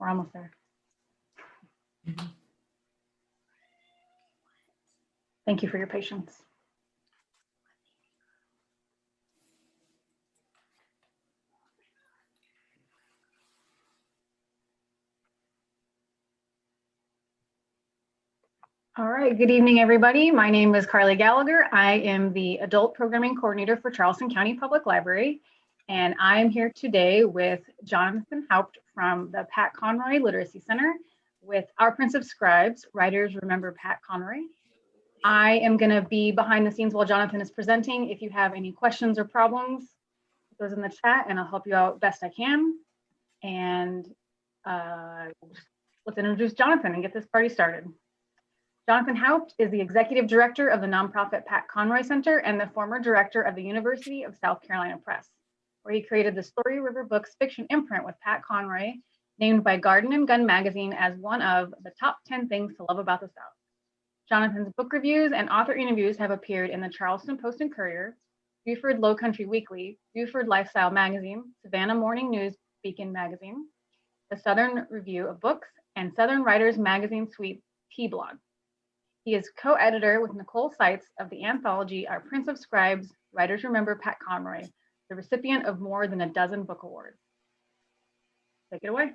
We're almost there. Thank you for your patience. All right, good evening, everybody. My name is Carly Gallagher. I am the Adult Programming Coordinator for Charleston County Public Library, and I'm here today with Jonathan Haupt from the Pat Conroy Literacy Center with Our Prince of Scribes, writers Remember Pat Conroy. I am going to be behind the scenes while Jonathan is presenting. If you have any questions or problems, put those in the chat and I'll help you out best I can. And let's introduce Jonathan and get this party started. Jonathan Haupt is the executive director of the nonprofit Pat Conroy Center and the former director of the University of South Carolina Press, where he created the Story River Books fiction imprint with Pat Conroy, named by Garden and Gun magazine as one of the top 10 things to love about the South. Jonathan's book reviews and author interviews have appeared in the Charleston Post and Courier, Beaufort Lowcountry Weekly, Beaufort Lifestyle magazine, Savannah Morning News Beacon magazine, the Southern Review of Books, and Southern Writers Magazine Suite T-Blog. He is co-editor with Nicole Seitz of the anthology Our Prince of Scribes, Writers Remember Pat Conroy, the recipient of more than a dozen book awards. Take it away.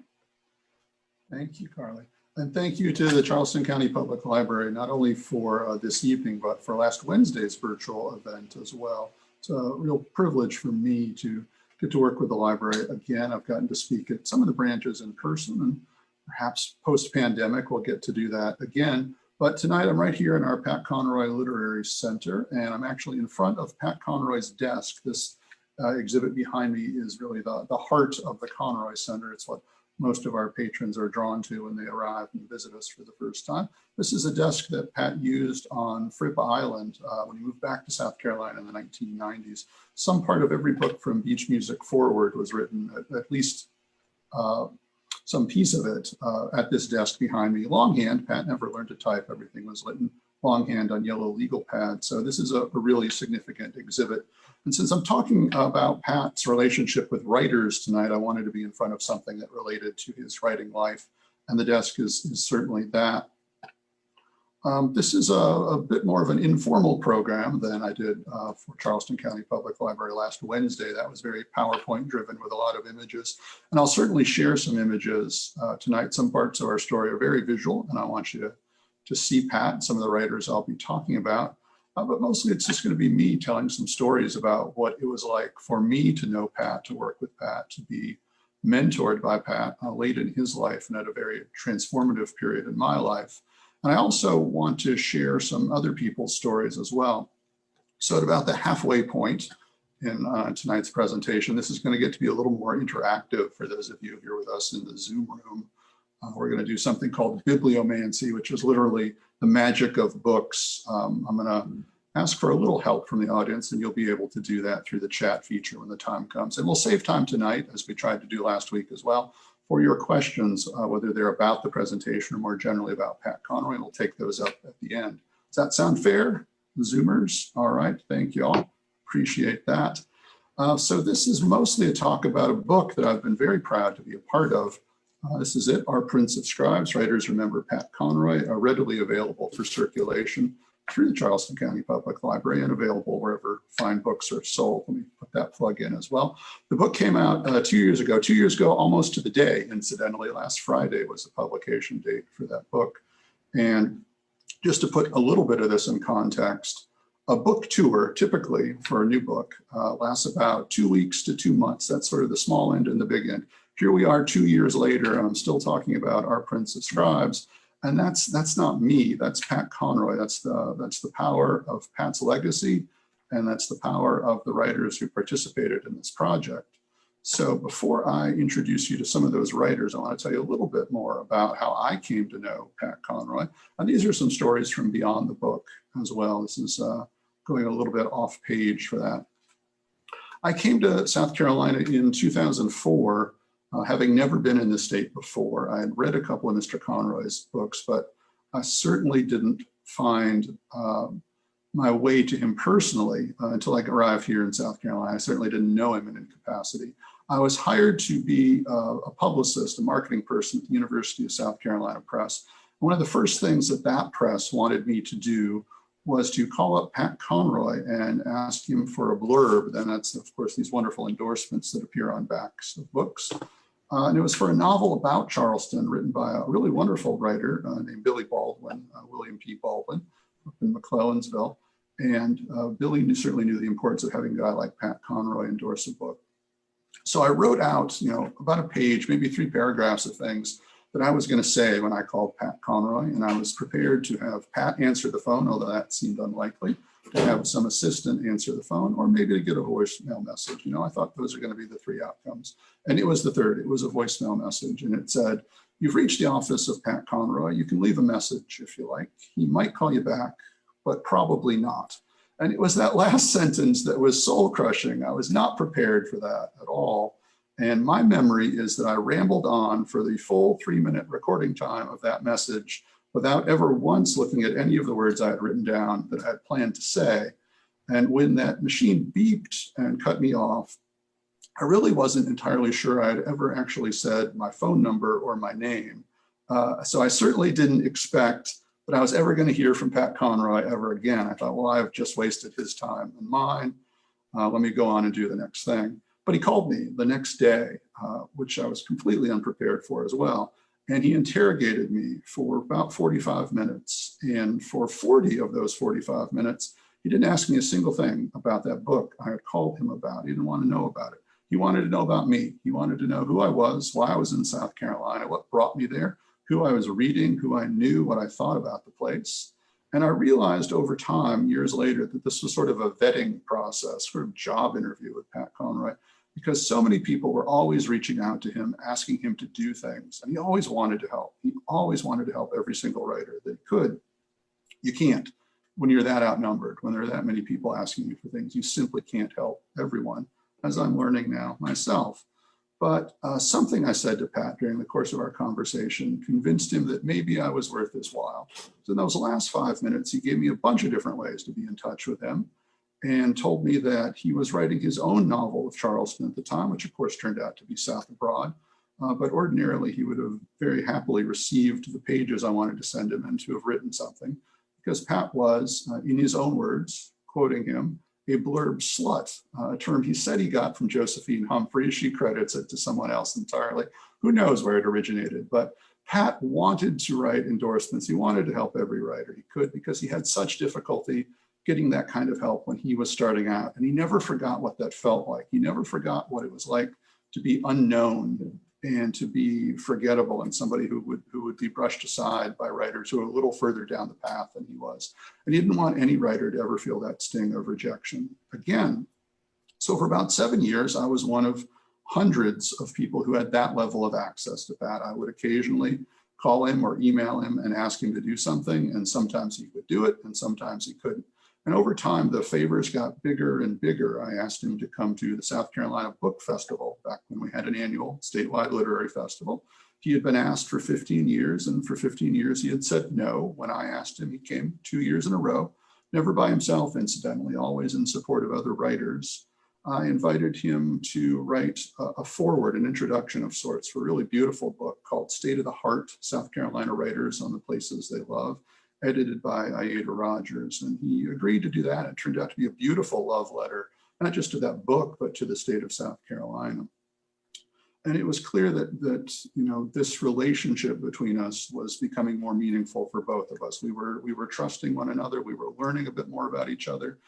Thank you, Carly. And thank you to the Charleston County Public Library, not only for this evening, but for last Wednesday's virtual event as well. It's a real privilege for me to get to work with the library again. I've gotten to speak at some of the branches in person, and perhaps post-pandemic we'll get to do that again. But tonight I'm right here in our Pat Conroy Literary Center, and I'm actually in front of Pat Conroy's desk. This exhibit behind me is really the heart of the Conroy Center. It's what most of our patrons are drawn to when they arrive and visit us for the first time. This is a desk that Pat used on Fripp Island when he moved back to South Carolina in the 1990s. Some part of every book from Beach Music forward was written, at least some piece of it at this desk behind me. Longhand, Pat never learned to type. Everything was written longhand on yellow legal pad. So this is a really significant exhibit. And since I'm talking about Pat's relationship with writers tonight, I wanted to be in front of something that related to his writing life. And the desk is certainly that. This is a bit more of an informal program than I did for Charleston County Public Library last Wednesday. That was very PowerPoint driven with a lot of images. And I'll certainly share some images tonight. Some parts of our story are very visual, and I want you to see Pat and some of the writers I'll be talking about. But mostly it's just going to be me telling some stories about what it was like for me to know Pat, to work with Pat, to be mentored by Pat late in his life and at a very transformative period in my life. And I also want to share some other people's stories as well. So at about the halfway point in tonight's presentation, this is going to get to be a little more interactive for those of you here with us in the Zoom room. We're going to do something called bibliomancy, which is literally the magic of books. I'm going to ask for a little help from the audience, and you'll be able to do that through the chat feature when the time comes. And we'll save time tonight, as we tried to do last week as well, for your questions, whether they're about the presentation or more generally about Pat Conroy, and we'll take those up at the end. Does that sound fair, Zoomers? All right, thank you all. Appreciate that. So this is mostly a talk about a book that I've been very proud to be a part of. This is it, Our Prince of Scribes, Writers Remember Pat Conroy, readily available for circulation through the Charleston County Public Library and available wherever fine books are sold. Let me put that plug in as well. The book came out 2 years ago, almost to the day, incidentally. Last Friday was the publication date for that book. And just to put a little bit of this in context, a book tour, typically for a new book, lasts about 2 weeks to 2 months. That's sort of the small end and the big end. Here we are 2 years later, and I'm still talking about Our Prince of Scribes. And that's not me, that's Pat Conroy. That's the power of Pat's legacy, and that's the power of the writers who participated in this project. So before I introduce you to some of those writers, I want to tell you a little bit more about how I came to know Pat Conroy. And these are some stories from beyond the book as well. This is going a little bit off page for that. I came to South Carolina in 2004. Having never been in the state before. I had read a couple of Mr. Conroy's books, but I certainly didn't find my way to him personally until I arrived here in South Carolina. I certainly didn't know him in any capacity. I was hired to be a publicist, a marketing person at the University of South Carolina Press. One of the first things that that press wanted me to do was to call up Pat Conroy and ask him for a blurb. And that's, of course, these wonderful endorsements that appear on backs of books. And it was for a novel about Charleston written by a really wonderful writer named Billy Baldwin, William P. Baldwin, up in McClellanville. And Billy certainly knew the importance of having a guy like Pat Conroy endorse a book. So I wrote out, about a page, maybe 3 paragraphs of things that I was going to say when I called Pat Conroy, and I was prepared to have Pat answer the phone, although that seemed unlikely, to have some assistant answer the phone, or maybe to get a voicemail message. I thought those are going to be the 3 outcomes. And it was the third. It was a voicemail message, and it said, "You've reached the office of Pat Conroy. You can leave a message if you like. He might call you back, but probably not." And it was that last sentence that was soul crushing. I was not prepared for that at all. And my memory is that I rambled on for the full 3-minute recording time of that message without ever once looking at any of the words I had written down that I had planned to say. And when that machine beeped and cut me off, I really wasn't entirely sure I had ever actually said my phone number or my name. So I certainly didn't expect that I was ever going to hear from Pat Conroy ever again. I thought, well, I've just wasted his time and mine. Let me go on and do the next thing. But he called me the next day, which I was completely unprepared for as well. And he interrogated me for about 45 minutes. And for 40 of those 45 minutes, he didn't ask me a single thing about that book I had called him about. He didn't want to know about it. He wanted to know about me. He wanted to know who I was, why I was in South Carolina, what brought me there, who I was reading, who I knew, what I thought about the place. And I realized over time, years later, that this was sort of a vetting process, sort of job interview with Pat Conroy, because so many people were always reaching out to him, asking him to do things. And he always wanted to help. He always wanted to help every single writer that he could. You can't when you're that outnumbered, when there are that many people asking you for things. You simply can't help everyone, as I'm learning now myself. But something I said to Pat during the course of our conversation convinced him that maybe I was worth his while. So in those last 5 minutes, he gave me a bunch of different ways to be in touch with him, and told me that he was writing his own novel of Charleston at the time, which of course turned out to be South Abroad. But ordinarily, he would have very happily received the pages I wanted to send him and to have written something, because Pat was, in his own words, quoting him, a blurb slut, a term he said he got from Josephine Humphrey. She credits it to someone else entirely. Who knows where it originated? But Pat wanted to write endorsements. He wanted to help every writer he could, because he had such difficulty getting that kind of help when he was starting out. And he never forgot what that felt like. He never forgot what it was like to be unknown and to be forgettable, and somebody who would be brushed aside by writers who were a little further down the path than he was. And he didn't want any writer to ever feel that sting of rejection again. So for about 7 years, I was one of hundreds of people who had that level of access to Pat. I would occasionally call him or email him and ask him to do something, and sometimes he would do it, and sometimes he couldn't. And over time, the favors got bigger and bigger. I asked him to come to the South Carolina Book Festival back when we had an annual statewide literary festival. He had been asked for 15 years, and for 15 years he had said no. When I asked him, he came 2 years in a row, never by himself, incidentally, always in support of other writers. I invited him to write a foreword, an introduction of sorts, for a really beautiful book called State of the Heart, South Carolina Writers on the Places They Love, edited by Aida Rogers. And he agreed to do that. It turned out to be a beautiful love letter, not just to that book, but to the state of South Carolina. And it was clear that this relationship between us was becoming more meaningful for both of us. We were trusting one another. We were learning a bit more about each other.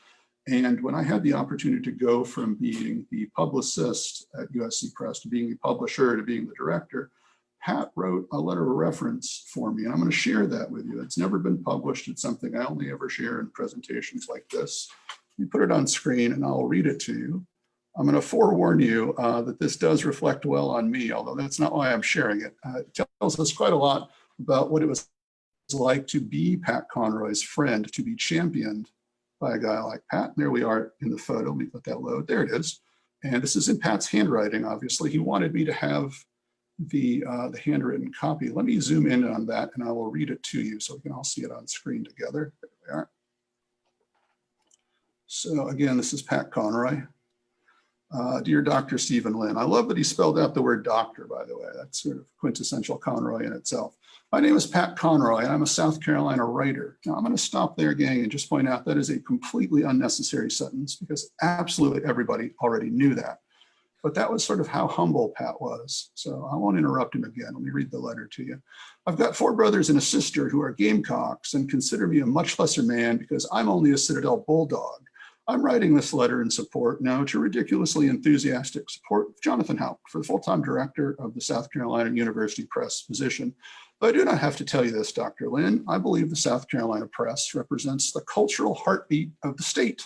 And when I had the opportunity to go from being the publicist at USC Press to being the publisher to being the director, Pat wrote a letter of reference for me, and I'm going to share that with you. It's never been published. It's something I only ever share in presentations like this. You put it on screen and I'll read it to you. I'm going to forewarn you that this does reflect well on me, although that's not why I'm sharing it. It tells us quite a lot about what it was like to be Pat Conroy's friend, to be championed by a guy like Pat. And there we are in the photo. Let me let that load. There it is. And this is in Pat's handwriting, obviously. He wanted me to have the handwritten copy. Let me zoom in on that and I will read it to you so we can all see it on screen together. There we are. So again, this is Pat Conroy. Dear Dr. Stephen Lynn, I love that he spelled out the word doctor, by the way. That's sort of quintessential Conroy in itself. My name is Pat Conroy, and I'm a South Carolina writer. Now, I'm going to stop there, gang, and just point out that is a completely unnecessary sentence because absolutely everybody already knew that. But that was sort of how humble Pat was. So I won't interrupt him again. Let me read the letter to you. I've got 4 brothers and a sister who are Gamecocks and consider me a much lesser man because I'm only a Citadel Bulldog. I'm writing this letter in support now to ridiculously enthusiastic support of Jonathan Haupt for the full-time director of the South Carolina University Press position. But I do not have to tell you this, Dr. Lynn. I believe the South Carolina Press represents the cultural heartbeat of the state.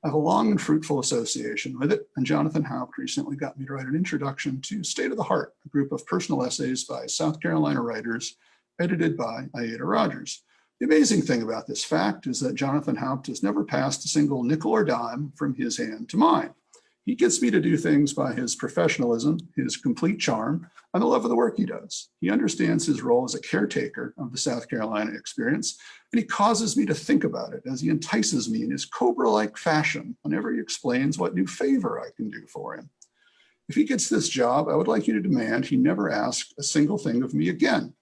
I have a long and fruitful association with it, and Jonathan Haupt recently got me to write an introduction to State of the Heart, a group of personal essays by South Carolina writers, edited by Aida Rogers. The amazing thing about this fact is that Jonathan Haupt has never passed a single nickel or dime from his hand to mine. He gets me to do things by his professionalism, his complete charm, and the love of the work he does. He understands his role as a caretaker of the South Carolina experience, and he causes me to think about it as he entices me in his cobra-like fashion whenever he explains what new favor I can do for him. If he gets this job, I would like you to demand he never ask a single thing of me again.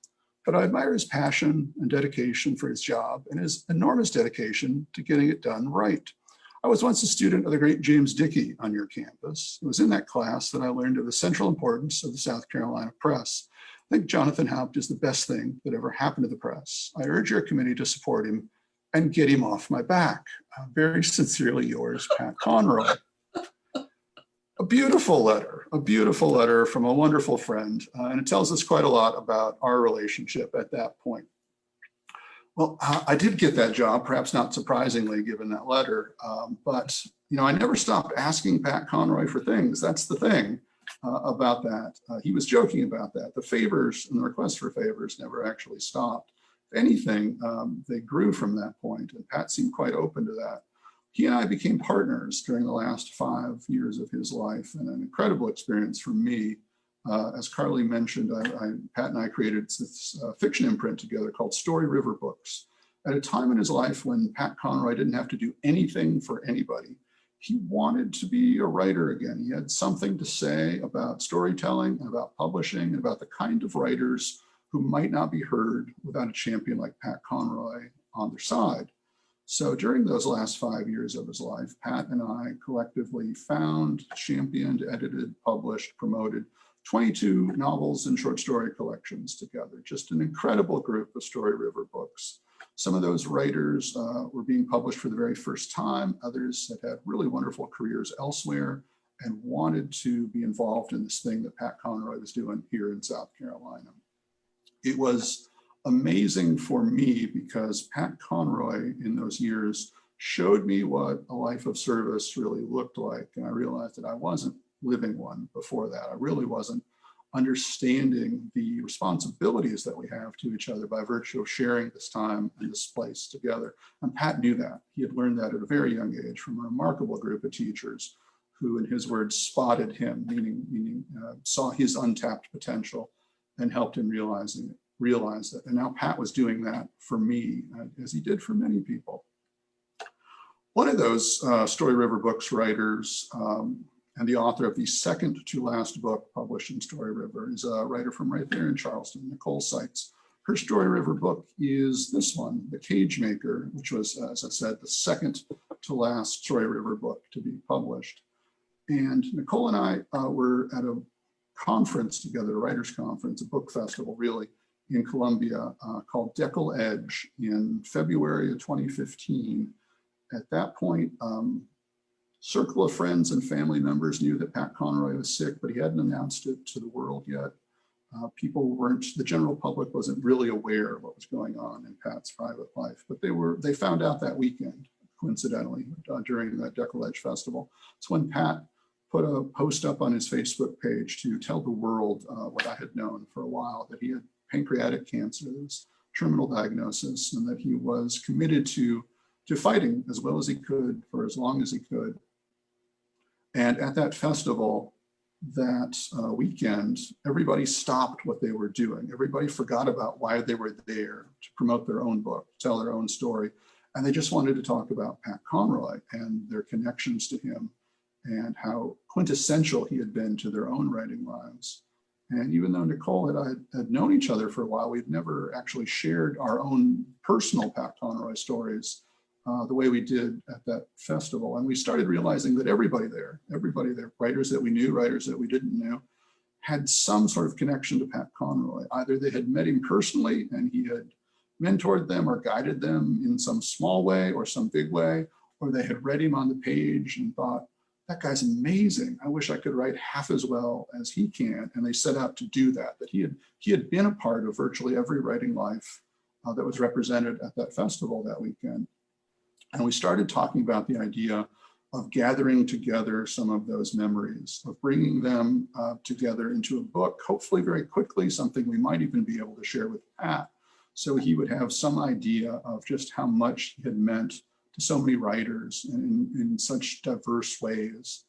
But I admire his passion and dedication for his job and his enormous dedication to getting it done right. I was once a student of the great James Dickey on your campus. It was in that class that I learned of the central importance of the South Carolina press. I think Jonathan Haupt is the best thing that ever happened to the press. I urge your committee to support him and get him off my back. Very sincerely yours, Pat Conroy. A beautiful letter from a wonderful friend, and it tells us quite a lot about our relationship at that point. Well, I did get that job, perhaps not surprisingly given that letter, but I never stopped asking Pat Conroy for things. That's the thing about that. He was joking about that. The favors and the requests for favors never actually stopped. If anything, they grew from that point, and Pat seemed quite open to that. He and I became partners during the last 5 years of his life, and an incredible experience for me. As Carly mentioned, Pat and I created this fiction imprint together called Story River Books. At a time in his life when Pat Conroy didn't have to do anything for anybody, he wanted to be a writer again. He had something to say about storytelling and about publishing and about the kind of writers who might not be heard without a champion like Pat Conroy on their side. So during those last 5 years of his life, Pat and I collectively found, championed, edited, published, promoted 22 novels and short story collections together. Just an incredible group of Story River books. Some of those writers were being published for the very first time. Others had really wonderful careers elsewhere and wanted to be involved in this thing that Pat Conroy was doing here in South Carolina. It was amazing for me because Pat Conroy in those years showed me what a life of service really looked like. And I realized that I wasn't living one before that. I really wasn't understanding the responsibilities that we have to each other by virtue of sharing this time and this place together. And Pat knew that. He had learned that at a very young age from a remarkable group of teachers who, in his words, spotted him, meaning saw his untapped potential and helped him realize that. And now Pat was doing that for me, as he did for many people. One of those Story River Books writers and the author of the second to last book published in Story River is a writer from right there in Charleston, Nicole Seitz. Her Story River book is this one, The Cage Maker, which was, as I said, the second to last Story River book to be published. And Nicole and I were at a conference together, a writer's conference, a book festival really, in Columbia called Deckle Edge in February of 2015. At that point, circle of friends and family members knew that Pat Conroy was sick, but he hadn't announced it to the world yet. The general public wasn't really aware of what was going on in Pat's private life, but they found out that weekend, coincidentally, during that Deckle Edge festival. It's when Pat put a post up on his Facebook page to tell the world what I had known for a while, that he had pancreatic cancer, this terminal diagnosis, and that he was committed to fighting as well as he could for as long as he could. And at that festival, that weekend, everybody stopped what they were doing. Everybody forgot about why they were there to promote their own book, tell their own story. And they just wanted to talk about Pat Conroy and their connections to him and how quintessential he had been to their own writing lives. And even though Nicole and I had known each other for a while, we'd never actually shared our own personal Pat Conroy stories the way we did at that festival. And we started realizing that everybody there, writers that we knew, writers that we didn't know, had some sort of connection to Pat Conroy. Either they had met him personally and he had mentored them or guided them in some small way or some big way, or they had read him on the page and thought, that guy's amazing. I wish I could write half as well as he can. And they set out to do that, he had been a part of virtually every writing life that was represented at that festival that weekend. And we started talking about the idea of gathering together some of those memories, of bringing them together into a book, hopefully very quickly, something we might even be able to share with Pat. So he would have some idea of just how much he had meant to so many writers in such diverse ways.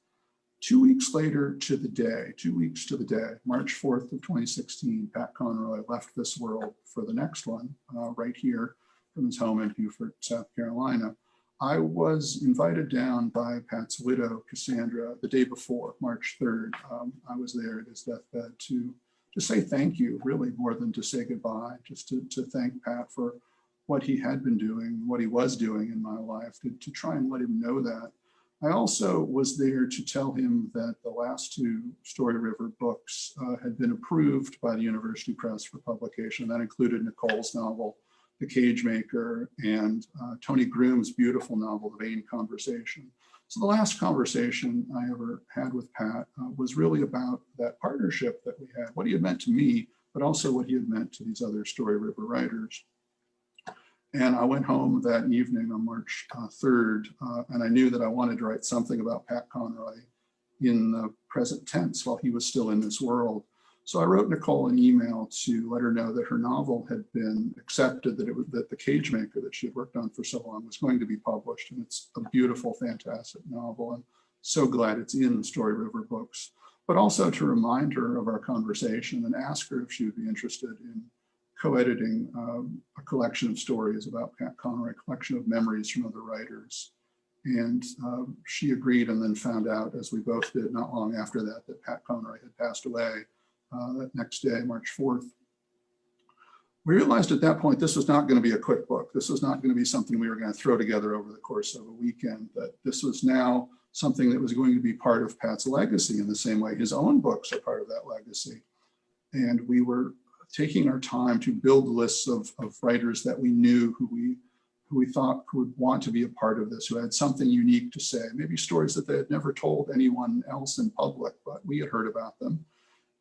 2 weeks later to the day, 2 weeks to the day, March 4th of 2016, Pat Conroy left this world for the next one, right here from his home in Beaufort, South Carolina. I was invited down by Pat's widow, Cassandra, the day before, March 3rd. I was there at his deathbed to say thank you, really more than to say goodbye, just to thank Pat for what he had been doing, what he was doing in my life, to try and let him know that. I also was there to tell him that the last two Story River books had been approved by the University Press for publication. That included Nicole's novel, The Cage Maker, and Tony Groom's beautiful novel, The Vain Conversation. So the last conversation I ever had with Pat was really about that partnership that we had, what he had meant to me, but also what he had meant to these other Story River writers. And I went home that evening on March 3rd, and I knew that I wanted to write something about Pat Conroy in the present tense while he was still in this world. So I wrote Nicole an email to let her know that her novel had been accepted, that The Cage Maker that she had worked on for so long was going to be published. And it's a beautiful, fantastic novel. I'm so glad it's in Story River books, but also to remind her of our conversation and ask her if she would be interested in co-editing a collection of stories about Pat Conroy, a collection of memories from other writers. And she agreed, and then found out, as we both did not long after that, that Pat Conroy had passed away that next day, March 4th. We realized at that point this was not going to be a quick book. This was not going to be something we were going to throw together over the course of a weekend, that this was now something that was going to be part of Pat's legacy in the same way his own books are part of that legacy. And we were taking our time to build lists of writers that we knew who we thought would want to be a part of this, who had something unique to say, maybe stories that they had never told anyone else in public, but we had heard about them.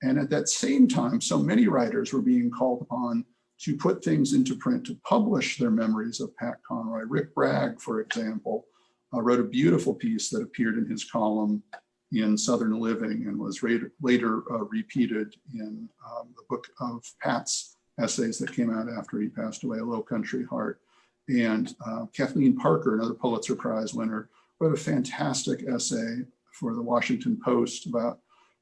And at that same time, so many writers were being called upon to put things into print, to publish their memories of Pat Conroy. Rick Bragg, for example, wrote a beautiful piece that appeared in his column in Southern Living and was later repeated in the book of Pat's essays that came out after he passed away, A Low Country Heart. And Kathleen Parker, another Pulitzer Prize winner, wrote a fantastic essay for the Washington Post about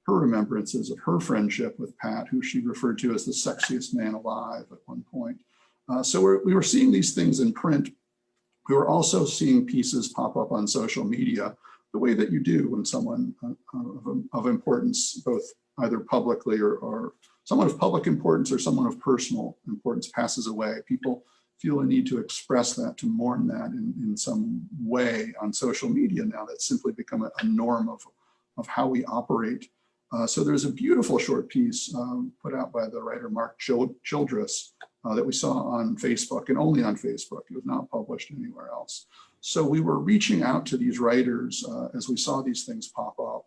her remembrances of her friendship with Pat, who she referred to as the sexiest man alive at one point. So we were seeing these things in print. We were also seeing pieces pop up on social media, the way that you do when someone of importance, both either publicly or someone of public importance or someone of personal importance passes away. People feel a need to express that, to mourn that in some way on social media now. That's simply become a norm of how we operate. So there's a beautiful short piece put out by the writer Mark Childress that we saw on Facebook, and only on Facebook. It was not published anywhere else. So we were reaching out to these writers as we saw these things pop up,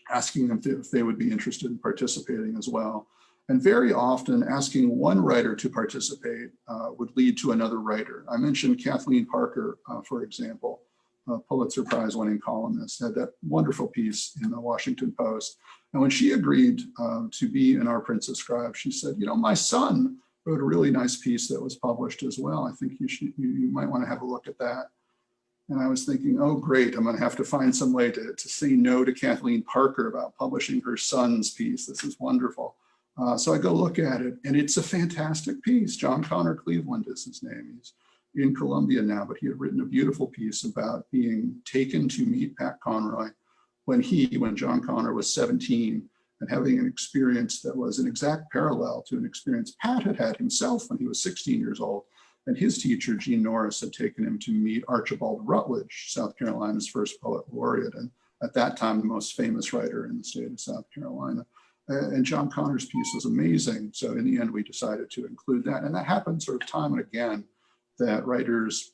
asking them if they would be interested in participating as well. And very often asking one writer to participate would lead to another writer. I mentioned Kathleen Parker, for example, a Pulitzer Prize winning columnist, had that wonderful piece in the Washington Post. And when she agreed to be in Our Prince of Scribes, she said, my son wrote a really nice piece that was published as well. I think you might want to have a look at that. And I was thinking, oh, great, I'm going to have to find some way to say no to Kathleen Parker about publishing her son's piece. This is wonderful. So I go look at it, and it's a fantastic piece. John Connor Cleveland is his name. He's in Columbia now, but he had written a beautiful piece about being taken to meet Pat Conroy when John Conroy was 17 and having an experience that was an exact parallel to an experience Pat had had himself when he was 16 years old. And his teacher, Gene Norris, had taken him to meet Archibald Rutledge, South Carolina's first poet laureate, and at that time, the most famous writer in the state of South Carolina. And John Connor's piece was amazing. So in the end, we decided to include that. And that happened sort of time and again, that writers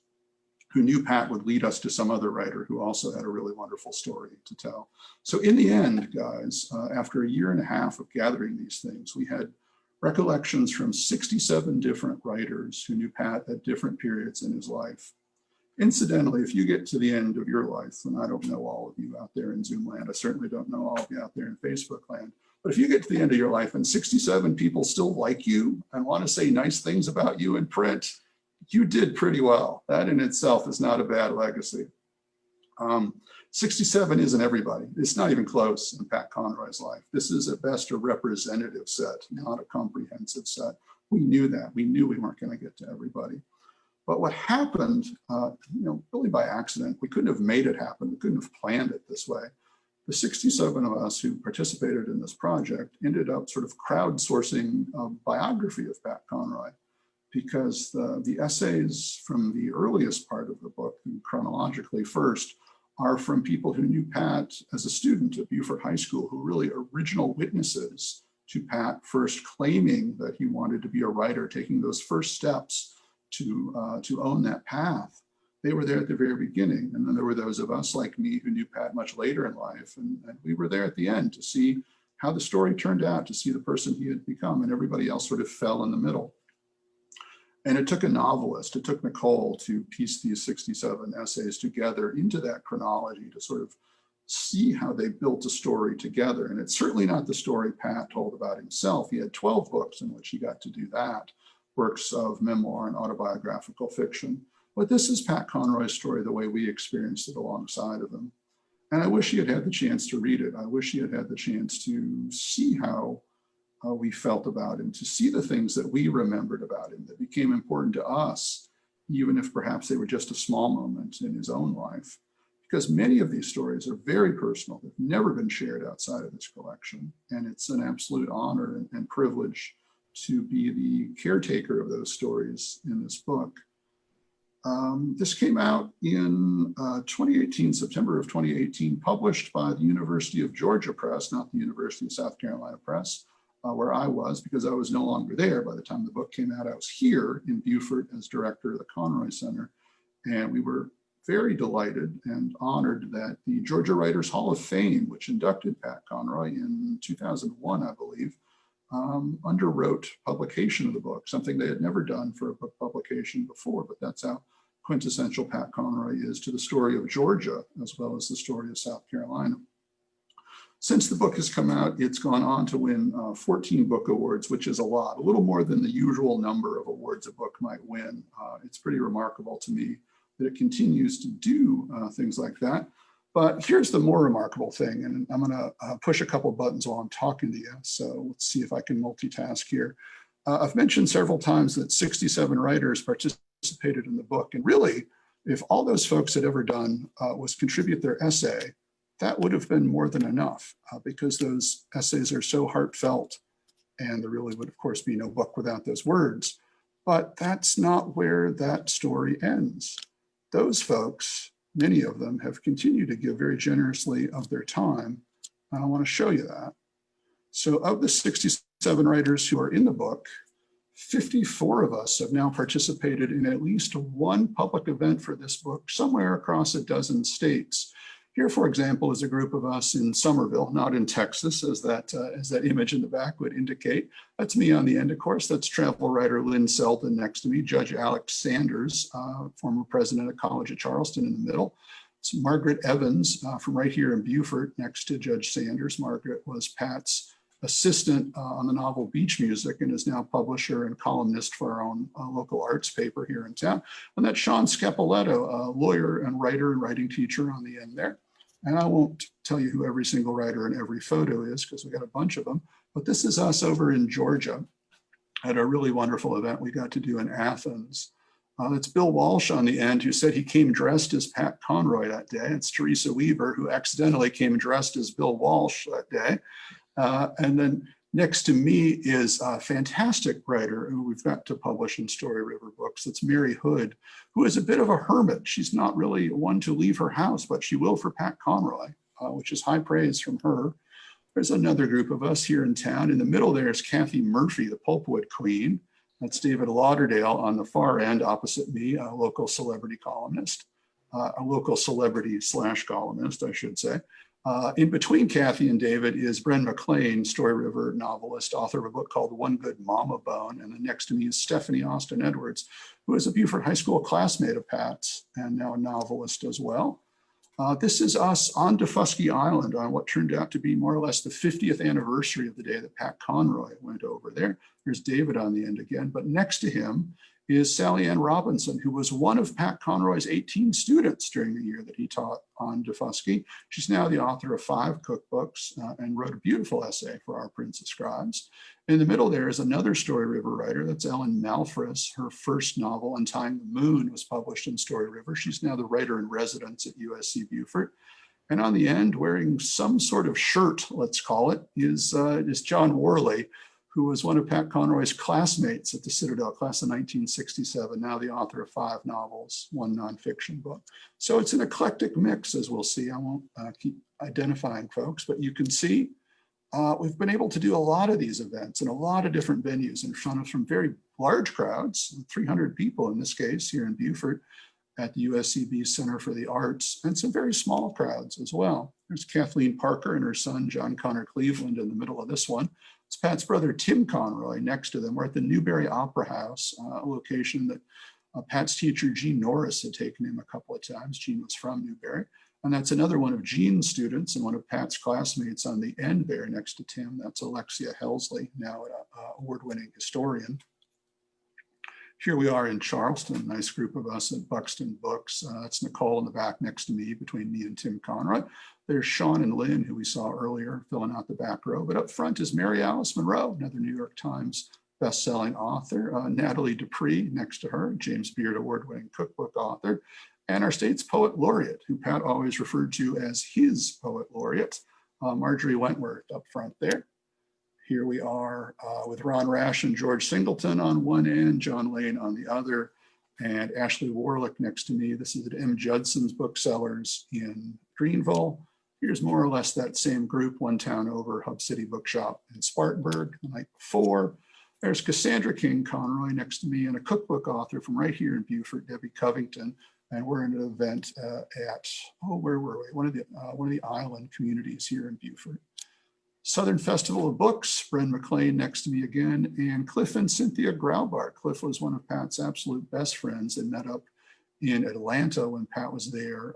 who knew Pat would lead us to some other writer who also had a really wonderful story to tell. So in the end, guys, after a year and a half of gathering these things, we had recollections from 67 different writers who knew Pat at different periods in his life. Incidentally, if you get to the end of your life, and I don't know all of you out there in Zoom land, I certainly don't know all of you out there in Facebook land, but if you get to the end of your life and 67 people still like you and want to say nice things about you in print, you did pretty well. That in itself is not a bad legacy. 67 isn't everybody. It's not even close in Pat Conroy's life. This is at best a representative set, not a comprehensive set. We knew that. We knew we weren't going to get to everybody. But what happened, really by accident, we couldn't have made it happen. We couldn't have planned it this way. The 67 of us who participated in this project ended up sort of crowdsourcing a biography of Pat Conroy, because the essays from the earliest part of the book, chronologically first, are from people who knew Pat as a student at Beaufort High School, who were really original witnesses to Pat first claiming that he wanted to be a writer, taking those first steps to own that path. They were there at the very beginning. And then there were those of us like me who knew Pat much later in life. And we were there at the end to see how the story turned out, to see the person he had become, and everybody else sort of fell in the middle. And it took a novelist, it took Nicole to piece these 67 essays together into that chronology to sort of see how they built a story together. And it's certainly not the story Pat told about himself. He had 12 books in which he got to do that, works of memoir and autobiographical fiction. But this is Pat Conroy's story the way we experienced it alongside of him. And I wish he had had the chance to read it. I wish he had had the chance to see how we felt about him, to see the things that we remembered about him that became important to us, even if perhaps they were just a small moment in his own life. Because many of these stories are very personal. They've never been shared outside of this collection. And it's an absolute honor and privilege to be the caretaker of those stories in this book. This came out in 2018, September of 2018, published by the University of Georgia Press, not the University of South Carolina Press, where I was, because I was no longer there by the time the book came out. I was here in Beaufort as director of the Conroy Center, and we were very delighted and honored that the Georgia Writers Hall of Fame, which inducted Pat Conroy in 2001, I believe, underwrote publication of the book, something they had never done for a book publication before, but that's how quintessential Pat Conroy is to the story of Georgia, as well as the story of South Carolina. Since the book has come out, it's gone on to win 14 book awards, which is a lot, a little more than the usual number of awards a book might win. It's pretty remarkable to me that it continues to do things like that. But here's the more remarkable thing, and I'm gonna push a couple of buttons while I'm talking to you. So let's see if I can multitask here. I've mentioned several times that 67 writers participated in the book. And really, if all those folks had ever done was contribute their essay, that would have been more than enough because those essays are so heartfelt. And there really would, of course, be no book without those words. But that's not where that story ends. Those folks, many of them, have continued to give very generously of their time. And I want to show you that. So of the 67 writers who are in the book, 54 of us have now participated in at least one public event for this book somewhere across a dozen states. Here, for example, is a group of us in Somerville, not in Texas, as that image in the back would indicate. That's me on the end, of course. That's travel writer Lynn Selden next to me, Judge Alex Sanders, former president of College of Charleston in the middle. It's Margaret Evans from right here in Beaufort next to Judge Sanders. Margaret was Pat's assistant on the novel Beach Music and is now publisher and columnist for our own local arts paper here in town. And that's Sean Scapoletto, a lawyer and writer and writing teacher on the end there. And I won't tell you who every single writer in every photo is because we got a bunch of them, but this is us over in Georgia at a really wonderful event we got to do in Athens. It's Bill Walsh on the end, who said he came dressed as Pat Conroy that day. It's Teresa Weaver, who accidentally came dressed as Bill Walsh that day. And then next to me is a fantastic writer who we've got to publish in Story River Books. It's Mary Hood, who is a bit of a hermit. She's not really one to leave her house, but she will for Pat Conroy, which is high praise from her. There's another group of us here in town. In the middle there is Kathy Murphy, the pulpwood queen. That's David Lauderdale on the far end opposite me, a local celebrity columnist, a local celebrity / columnist, I should say. In between Kathy and David is Bren McLean, Story River novelist, author of a book called One Good Mama Bone. And then next to me is Stephanie Austin Edwards, who is a Beaufort High School classmate of Pat's and now a novelist as well. This is us on Defusky Island on what turned out to be more or less the 50th anniversary of the day that Pat Conroy went over there. There's David on the end again, but next to him is Sally Ann Robinson, who was one of Pat Conroy's 18 students during the year that he taught on Defusky. She's now the author of 5 cookbooks and wrote a beautiful essay for Our Prince of Scribes. In the middle there is another Story River writer, that's Ellen Malphrus. Her first novel, Untying the Moon, was published in Story River. She's now the writer-in-residence at USC Beaufort. And on the end, wearing some sort of shirt, let's call it, is John Worley, who was one of Pat Conroy's classmates at the Citadel, class of 1967, now the author of 5 novels, 1 nonfiction book. So it's an eclectic mix, as we'll see. I won't keep identifying folks, but you can see we've been able to do a lot of these events in a lot of different venues in front of some very large crowds, 300 people in this case here in Beaufort at the USCB Center for the Arts, and some very small crowds as well. There's Kathleen Parker and her son, John Connor Cleveland, in the middle of this one. It's Pat's brother, Tim Conroy, next to them. We're at the Newberry Opera House, a location that Pat's teacher, Gene Norris, had taken him a couple of times. Gene was from Newberry. And that's another one of Gene's students and one of Pat's classmates on the end there next to Tim. That's Alexia Helsley, now an award-winning historian. Here we are in Charleston, a nice group of us at Buxton Books. That's Nicole in the back next to me, between me and Tim Conroy. There's Sean and Lynn, who we saw earlier, filling out the back row. But up front is Mary Alice Monroe, another New York Times bestselling author. Natalie Dupree next to her, James Beard award-winning cookbook author. And our state's poet laureate, who Pat always referred to as his poet laureate, Marjorie Wentworth up front there. Here we are with Ron Rash and George Singleton on one end, John Lane on the other, and Ashley Warlick next to me. This is at M. Judson's Booksellers in Greenville. Here's more or less that same group, one town over, Hub City Bookshop in Spartanburg the night before. There's Cassandra King Conroy next to me, and a cookbook author from right here in Beaufort, Debbie Covington. And we're in an event at, where were we? One of the island communities here in Beaufort. Southern Festival of Books, Bren McLean next to me again, and Cliff and Cynthia Graubart. Cliff was one of Pat's absolute best friends and met up in Atlanta when Pat was there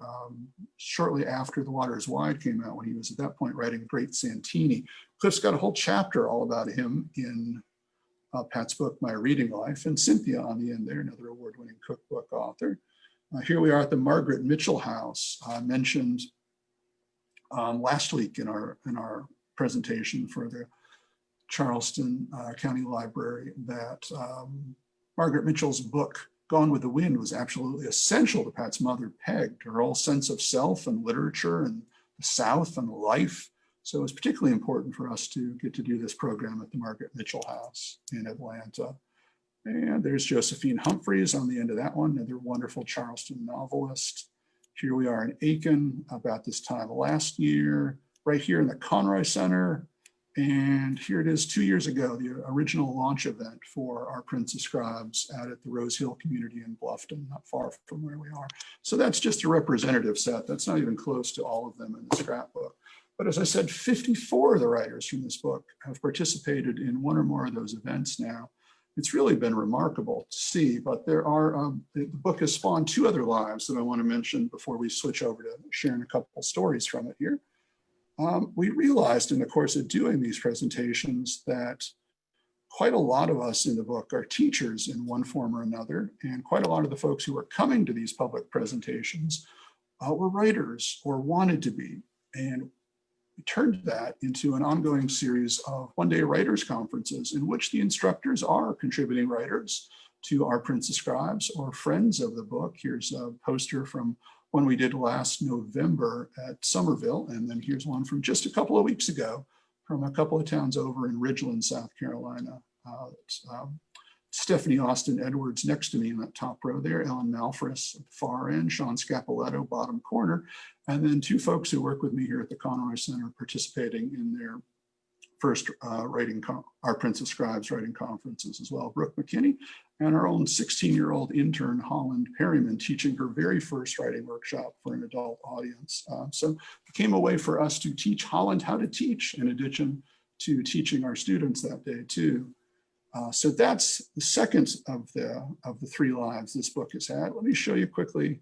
shortly after The Water is Wide came out, when he was at that point writing Great Santini. Cliff's got a whole chapter all about him in Pat's book, My Reading Life, and Cynthia on the end there, another award-winning cookbook author. Here we are at the Margaret Mitchell House, mentioned last week in our presentation for the Charleston County Library, that Margaret Mitchell's book, Gone with the Wind, was absolutely essential to Pat's mother, Peg, to her whole sense of self and literature and the South and life. So it was particularly important for us to get to do this program at the Margaret Mitchell House in Atlanta. And there's Josephine Humphreys on the end of that one, another wonderful Charleston novelist. Here we are in Aiken about this time last year, right here in the Conroy Center. And here it is 2 years ago, the original launch event for Our Prince of Scribes out at the Rose Hill community in Bluffton, not far from where we are. So that's just a representative set. That's not even close to all of them in the scrapbook. But as I said, 54 of the writers from this book have participated in one or more of those events now. It's really been remarkable to see, but there are, the book has spawned 2 other lives that I want to mention before we switch over to sharing a couple stories from it here. We realized in the course of doing these presentations that quite a lot of us in the book are teachers in one form or another, and quite a lot of the folks who are coming to these public presentations were writers or wanted to be. And we turned that into an ongoing series of one-day writers conferences in which the instructors are contributing writers to Our Prince of Scribes or friends of the book. Here's a poster from one we did last November at Somerville. And then here's one from just a couple of weeks ago from a couple of towns over in Ridgeland, South Carolina. Stephanie Austin Edwards next to me in that top row there, Ellen Malphrus at the far end, Sean Scapoletto, bottom corner, and then two folks who work with me here at the Conroy Center participating in their first Our Prince of Scribes writing conferences as well. Brooke McKinney and our own 16-year-old intern, Holland Perryman, teaching her very first writing workshop for an adult audience. So it became a way for us to teach Holland how to teach in addition to teaching our students that day too. So that's the second of the three lives this book has had. Let me show you quickly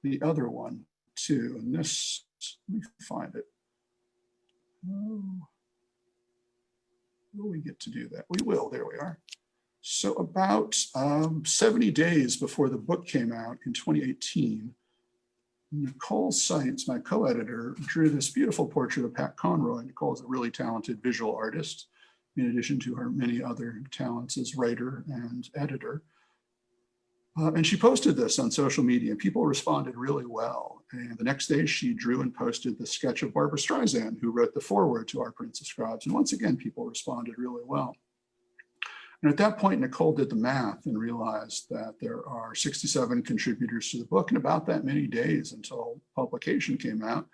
the other one too. And this, let me find it. Oh, will we get to do that? We will, there we are. So about 70 days before the book came out in 2018, Nicole Seitz, my co-editor, drew this beautiful portrait of Pat Conroy. Nicole is a really talented visual artist, in addition to her many other talents as writer and editor. And she posted this on social media, and people responded really well. And the next day she drew and posted the sketch of Barbra Streisand, who wrote the foreword to Our Prince of Scribes. And once again, people responded really well. And at that point, Nicole did the math and realized that there are 67 contributors to the book and about that many days until publication came out.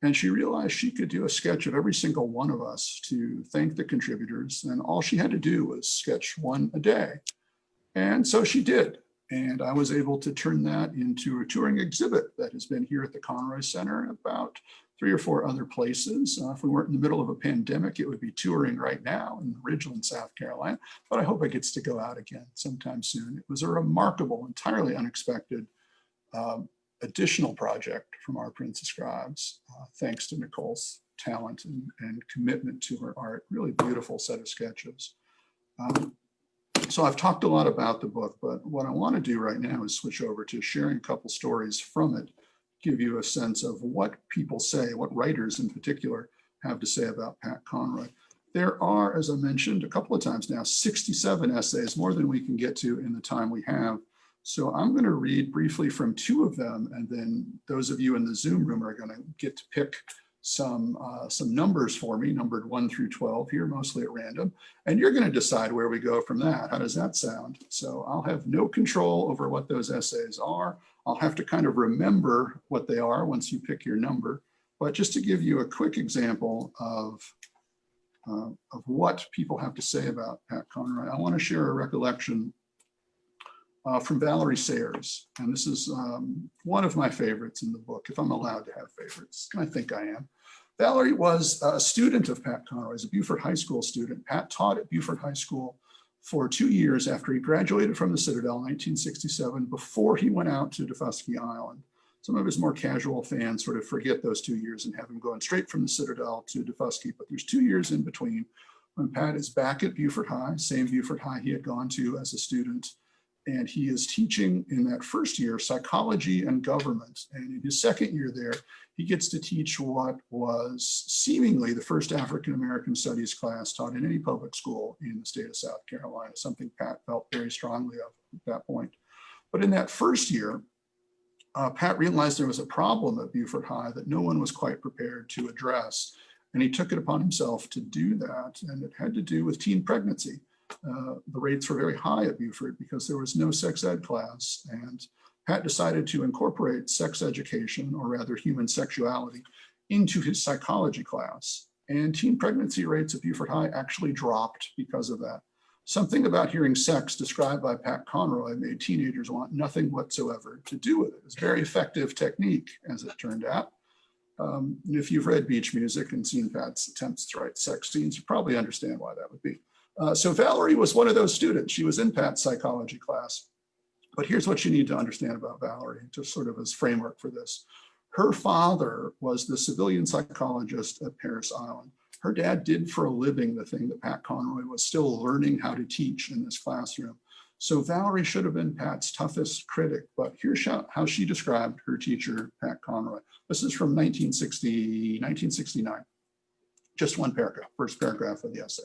And she realized she could do a sketch of every single one of us to thank the contributors. And all she had to do was sketch one a day. And so she did. And I was able to turn that into a touring exhibit that has been here at the Conroy Center and about 3 or 4 other places. If we weren't in the middle of a pandemic, it would be touring right now in Ridgeland, South Carolina. But I hope it gets to go out again sometime soon. It was a remarkable, entirely unexpected additional project from Our Prince of Scribes, thanks to Nicole's talent and commitment to her art. Really beautiful set of sketches. So I've talked a lot about the book, but what I want to do right now is switch over to sharing a couple stories from it, give you a sense of what people say, what writers in particular have to say about Pat Conroy. There are, as I mentioned a couple of times now, 67 essays, more than we can get to in the time we have. So I'm going to read briefly from 2 of them, and then those of you in the Zoom room are going to get to pick some numbers for me, numbered 1 through 12 here, mostly at random, and you're going to decide where we go from that. How does that sound? So I'll have no control over what those essays are. I'll have to kind of remember what they are once you pick your number. But just to give you a quick example of what people have to say about Pat Conroy, I want to share a recollection from Valerie Sayers. And this is one of my favorites in the book, if I'm allowed to have favorites. I think I am. Valerie was a student of Pat Conroy's, a Beaufort High School student. Pat taught at Beaufort High School for 2 years after he graduated from the Citadel in 1967, before he went out to Defusky Island. Some of his more casual fans sort of forget those 2 years and have him going straight from the Citadel to Defusky, but there's 2 years in between when Pat is back at Beaufort High, same Beaufort High he had gone to as a student. And he is teaching in that first year psychology and government. And in his second year there, he gets to teach what was seemingly the first African-American studies class taught in any public school in the state of South Carolina, something Pat felt very strongly of at that point. But in that first year, Pat realized there was a problem at Beaufort High that no one was quite prepared to address. And he took it upon himself to do that. And it had to do with teen pregnancy. The rates were very high at Beaufort because there was no sex ed class, and Pat decided to incorporate sex education, or rather human sexuality, into his psychology class. And teen pregnancy rates at Beaufort High actually dropped because of that. Something about hearing sex described by Pat Conroy made teenagers want nothing whatsoever to do with it. It was a very effective technique, as it turned out. If you've read Beach Music and seen Pat's attempts to write sex scenes, you probably understand why that would be. So Valerie was one of those students. She was in Pat's psychology class. But here's what you need to understand about Valerie, just sort of as framework for this. Her father was the civilian psychologist at Parris Island. Her dad did for a living the thing that Pat Conroy was still learning how to teach in this classroom. So Valerie should have been Pat's toughest critic, but here's how she described her teacher, Pat Conroy. This is from 1969. Just one paragraph, first paragraph of the essay.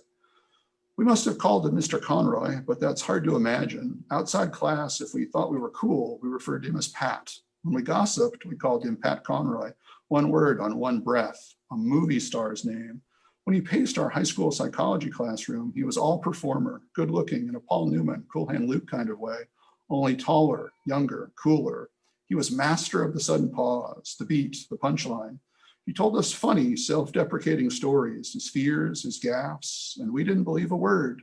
We must have called him Mr. Conroy, but that's hard to imagine. Outside class, if we thought we were cool, we referred to him as Pat. When we gossiped, we called him Pat Conroy, one word on one breath, a movie star's name. When he paced our high school psychology classroom, he was all performer, good looking in a Paul Newman, Cool Hand Luke kind of way, only taller, younger, cooler. He was master of the sudden pause, the beat, the punchline. He told us funny, self-deprecating stories, his fears, his gaffes, and we didn't believe a word.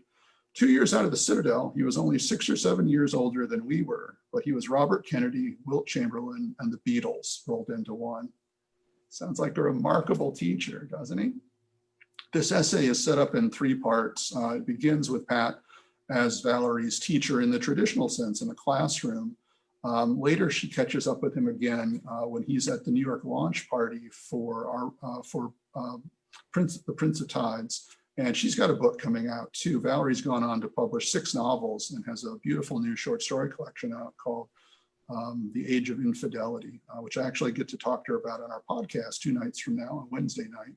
2 years out of the Citadel, he was only 6 or 7 years older than we were, but he was Robert Kennedy, Wilt Chamberlain, and the Beatles rolled into one. Sounds like a remarkable teacher, doesn't he? This essay is set up in 3 parts. It begins with Pat as Valerie's teacher in the traditional sense in a classroom. Later, she catches up with him again when he's at the New York launch party for the Prince of Tides. And she's got a book coming out too. Valerie's gone on to publish 6 novels and has a beautiful new short story collection out called The Age of Infidelity, which I actually get to talk to her about on our podcast 2 nights from now on Wednesday night.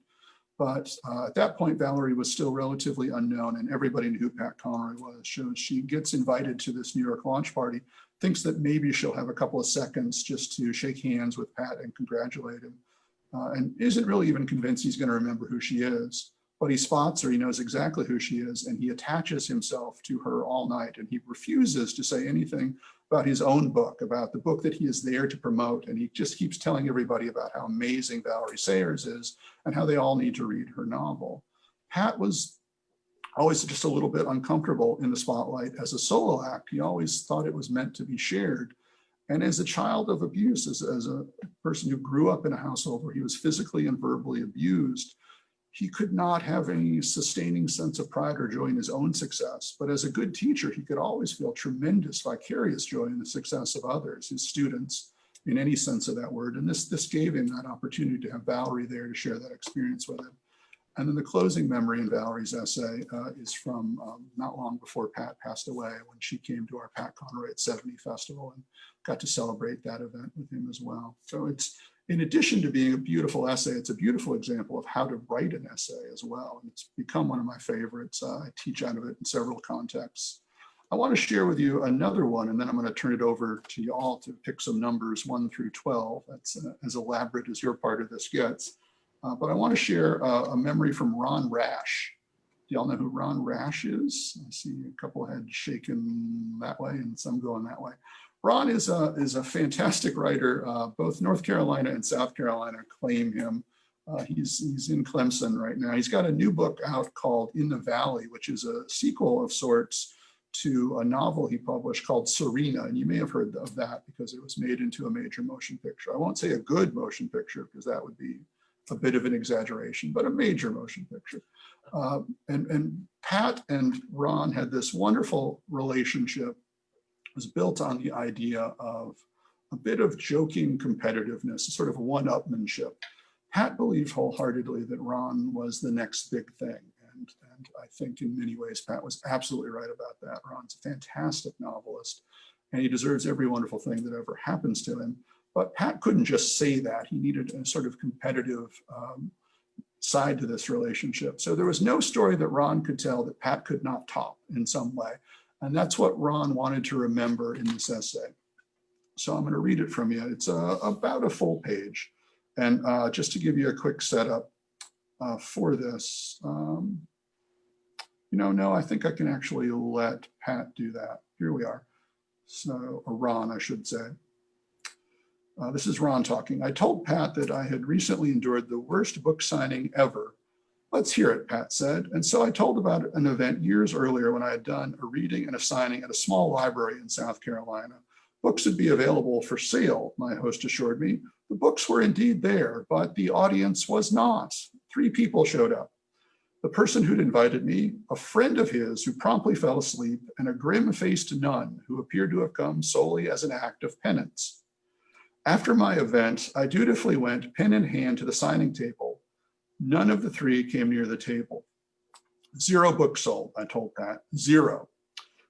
But at that point, Valerie was still relatively unknown and everybody knew who Pat Conroy was. So she gets invited to this New York launch party, thinks that maybe she'll have a couple of seconds just to shake hands with Pat and congratulate him, and isn't really even convinced he's going to remember who she is. But he spots her, he knows exactly who she is, and he attaches himself to her all night. And he refuses to say anything about his own book, about the book that he is there to promote. And he just keeps telling everybody about how amazing Valerie Sayers is and how they all need to read her novel. Pat was always just a little bit uncomfortable in the spotlight as a solo act. He always thought it was meant to be shared. And as a child of abuse, as a person who grew up in a household where he was physically and verbally abused, he could not have any sustaining sense of pride or joy in his own success. But as a good teacher, he could always feel tremendous vicarious joy in the success of others, his students, in any sense of that word. And this gave him that opportunity to have Valerie there to share that experience with him. And then the closing memory in Valerie's essay is from not long before Pat passed away, when she came to our Pat Conroy at 70 festival and got to celebrate that event with him as well. So it's, in addition to being a beautiful essay, it's a beautiful example of how to write an essay as well. And it's become one of my favorites. I teach out of it in several contexts. I want to share with you another one, and then I'm going to turn it over to you all to pick some numbers 1 through 12. That's as elaborate as your part of this gets. But I want to share a memory from Ron Rash. Do y'all know who Ron Rash is? I see a couple heads shaking that way and some going that way. Ron is a fantastic writer. Both North Carolina and South Carolina claim him. He's in Clemson right now. He's got a new book out called In the Valley, which is a sequel of sorts to a novel he published called Serena. And you may have heard of that because it was made into a major motion picture. I won't say a good motion picture because that would be a bit of an exaggeration, but a major motion picture. And Pat and Ron had this wonderful relationship. It was built on the idea of a bit of joking competitiveness, sort of one-upmanship. Pat believed wholeheartedly that Ron was the next big thing. And I think in many ways, Pat was absolutely right about that. Ron's a fantastic novelist, and he deserves every wonderful thing that ever happens to him. But Pat couldn't just say that. He needed a sort of competitive side to this relationship. So there was no story that Ron could tell that Pat could not top in some way. And that's what Ron wanted to remember in this essay. So I'm going to read it from you. It's about a full page. And just to give you a quick setup for this, no, I think I can actually let Pat do that. Here we are. So, or Ron, I should say. This is Ron talking. I told Pat that I had recently endured the worst book signing ever. Let's hear it, Pat said. And so I told about an event years earlier when I had done a reading and a signing at a small library in South Carolina. Books would be available for sale, my host assured me. The books were indeed there, but the audience was not. 3 people showed up. The person who'd invited me, a friend of his who promptly fell asleep, and a grim-faced nun who appeared to have come solely as an act of penance. After my event, I dutifully went pen in hand to the signing table. None of the 3 came near the table. 0 books sold, I told Pat, 0.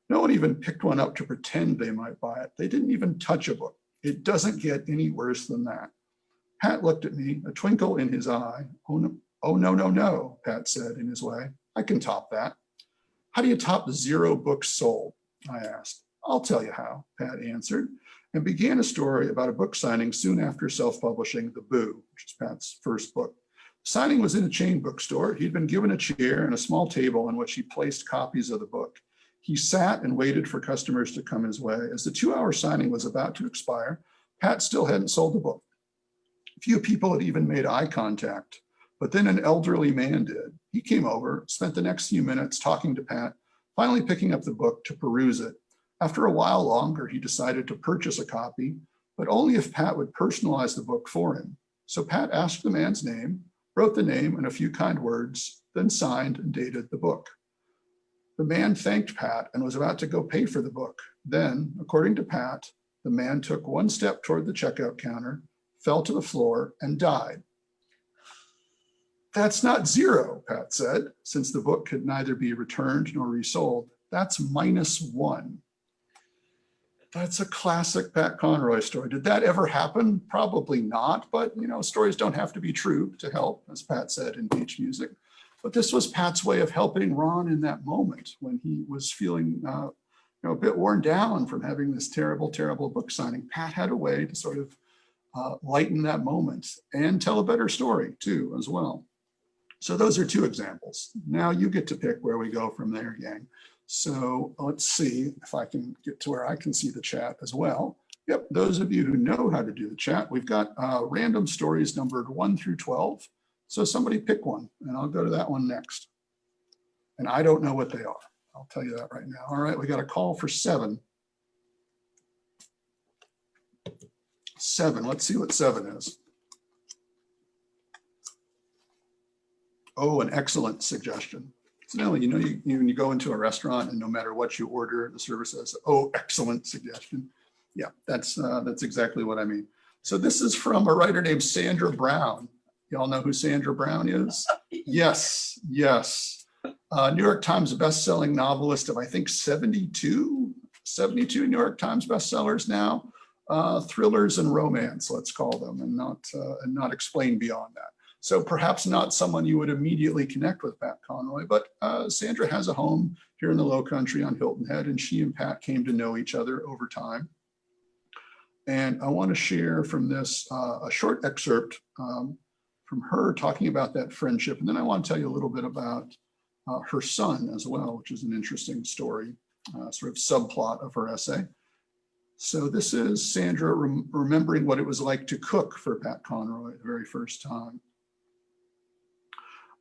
No one even picked one up to pretend they might buy it. They didn't even touch a book. It doesn't get any worse than that. Pat looked at me, a twinkle in his eye. Oh, no, Pat said in his way. I can top that. How do you top 0 books sold? I asked. I'll tell you how, Pat answered, and began a story about a book signing soon after self-publishing The Boo, which is Pat's first book. The signing was in a chain bookstore. He'd been given a chair and a small table on which he placed copies of the book. He sat and waited for customers to come his way. As the 2-hour signing was about to expire, Pat still hadn't sold the book. Few people had even made eye contact, but then an elderly man did. He came over, spent the next few minutes talking to Pat, finally picking up the book to peruse it. After a while longer, he decided to purchase a copy, but only if Pat would personalize the book for him. So Pat asked the man's name, wrote the name and a few kind words, then signed and dated the book. The man thanked Pat and was about to go pay for the book. Then, according to Pat, the man took one step toward the checkout counter, fell to the floor, and died. That's not 0, Pat said, since the book could neither be returned nor resold. That's -1. That's a classic Pat Conroy story. Did that ever happen? Probably not, but stories don't have to be true to help, as Pat said in Beach Music. But this was Pat's way of helping Ron in that moment when he was feeling a bit worn down from having this terrible, terrible book signing. Pat had a way to sort of lighten that moment and tell a better story too, as well. So those are 2 examples. Now you get to pick where we go from there, gang. So let's see if I can get to where I can see the chat as well. Yep, those of you who know how to do the chat, we've got random stories numbered 1 through 12. So somebody pick one and I'll go to that one next. And I don't know what they are. I'll tell you that right now. All right, we got a call for 7. 7, let's see what 7 is. Oh, an excellent suggestion. So when you go into a restaurant and no matter what you order, the server says, "Oh, excellent suggestion." Yeah, that's exactly what I mean. So this is from a writer named Sandra Brown. Y'all know who Sandra Brown is? Yes. New York Times best-selling novelist of, I think, 72 New York Times bestsellers now. Thrillers and romance, let's call them, and not explain beyond that. So perhaps not someone you would immediately connect with Pat Conroy, but Sandra has a home here in the Lowcountry on Hilton Head, and she and Pat came to know each other over time. And I want to share from this a short excerpt from her talking about that friendship. And then I want to tell you a little bit about her son as well, which is an interesting story, sort of subplot of her essay. So this is Sandra remembering what it was like to cook for Pat Conroy the very first time.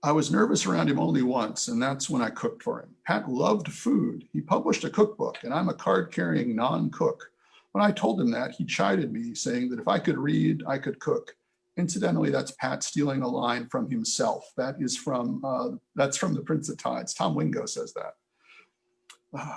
I was nervous around him only once, and that's when I cooked for him. Pat loved food. He published a cookbook, and I'm a card-carrying non-cook. When I told him that, he chided me, saying that if I could read, I could cook. Incidentally, that's Pat stealing a line from himself. That's from The Prince of Tides. Tom Wingo says that.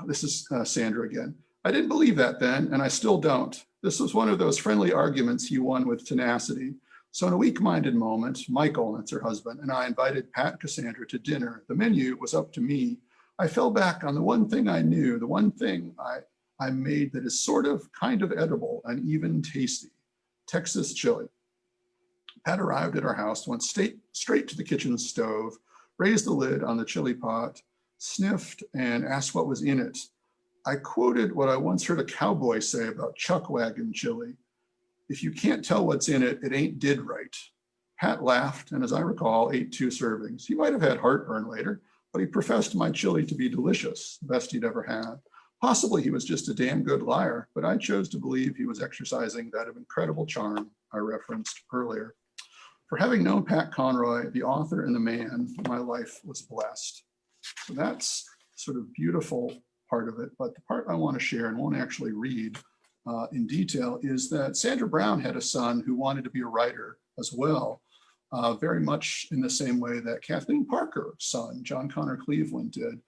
This is Sandra again. I didn't believe that then, and I still don't. This was one of those friendly arguments he won with tenacity. So in a weak-minded moment, Michael, that's her husband, and I invited Pat and Cassandra to dinner. The menu was up to me. I fell back on the one thing I knew, the one thing I made that is sort of kind of edible and even tasty, Texas chili. Pat arrived at our house, went straight to the kitchen stove, raised the lid on the chili pot, sniffed, and asked what was in it. I quoted what I once heard a cowboy say about chuck wagon chili. If you can't tell what's in it, it ain't did right. Pat laughed, and as I recall, ate 2 servings. He might have had heartburn later, but he professed my chili to be delicious, the best he'd ever had. Possibly he was just a damn good liar, but I chose to believe he was exercising that incredible charm I referenced earlier. For having known Pat Conroy, the author and the man, my life was blessed. So that's sort of beautiful part of it, but the part I want to share and won't actually read in detail is that Sandra Brown had a son who wanted to be a writer as well, very much in the same way that Kathleen Parker's son, John Connor Cleveland, did.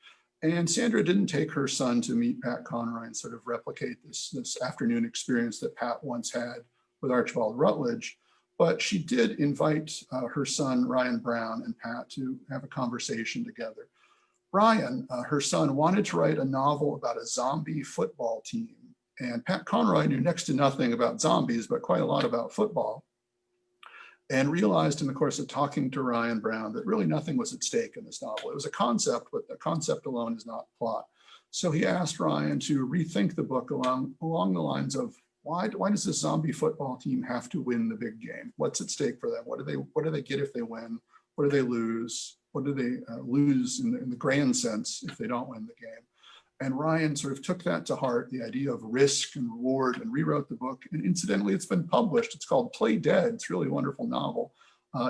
And Sandra didn't take her son to meet Pat Conroy and sort of replicate this afternoon experience that Pat once had with Archibald Rutledge, but she did invite her son, Ryan Brown, and Pat to have a conversation together. Ryan, her son, wanted to write a novel about a zombie football team. And Pat Conroy knew next to nothing about zombies, but quite a lot about football. and realized in the course of talking to Ryan Brown that really nothing was at stake in this novel. It was a concept, but the concept alone is not plot. So he asked Ryan to rethink the book along the lines of, why does this zombie football team have to win the big game? What's at stake for them? What do they get if they win? What do they lose? What do they lose in the grand sense if they don't win the game? And Ryan sort of took that to heart, the idea of risk and reward, and rewrote the book. And incidentally, it's been published. It's called Play Dead. It's really a wonderful novel.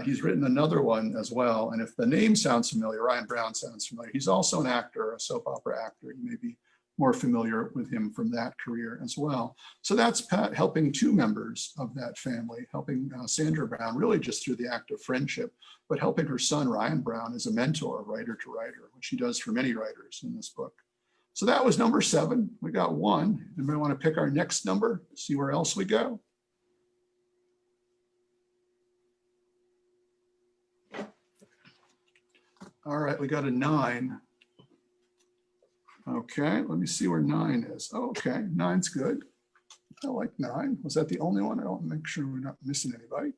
He's written another one as well. And if the name sounds familiar, Ryan Brown sounds familiar. He's also an actor, a soap opera actor. You may be more familiar with him from that career as well. So that's Pat helping two members of that family, helping Sandra Brown really just through the act of friendship, but helping her son, Ryan Brown, as a mentor, writer to writer, which he does for many writers in this book. So that was number 7. We got 1. Anybody want to pick our next number? See where else we go? All right, we got a 9. Okay, let me see where 9 is. Oh, okay, 9's good. I like 9. Was that the only one? I want to make sure we're not missing anybody.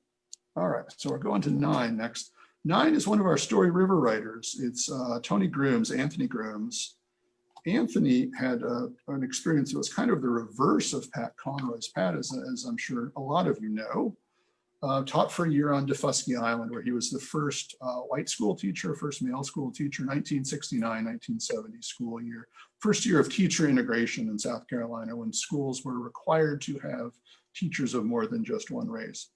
All right, so we're going to 9 next. 9 is one of our Story River writers. It's Anthony Grooms. Anthony had an experience that was kind of the reverse of Pat Conroy's. Pat, as I'm sure a lot of you know, taught for a year on Defusky Island, where he was the first white school teacher, first male school teacher, 1969, 1970 school year. First year of teacher integration in South Carolina, when schools were required to have teachers of more than just one race.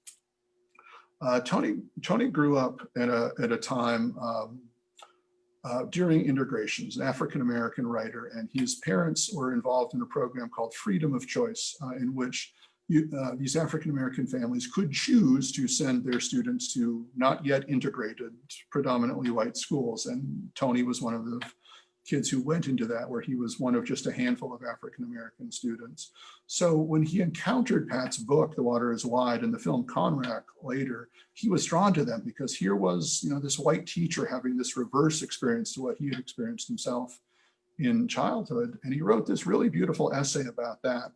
Tony grew up at a time during integration. He's an African-American writer, and his parents were involved in a program called Freedom of Choice, in which these African-American families could choose to send their students to not yet integrated, predominantly white schools. And Tony was one of the kids who went into that, where he was one of just a handful of African-American students. So when he encountered Pat's book, The Water is Wide, and the film Conrack later, he was drawn to them because here was, this white teacher having this reverse experience to what he had experienced himself in childhood. And he wrote this really beautiful essay about that.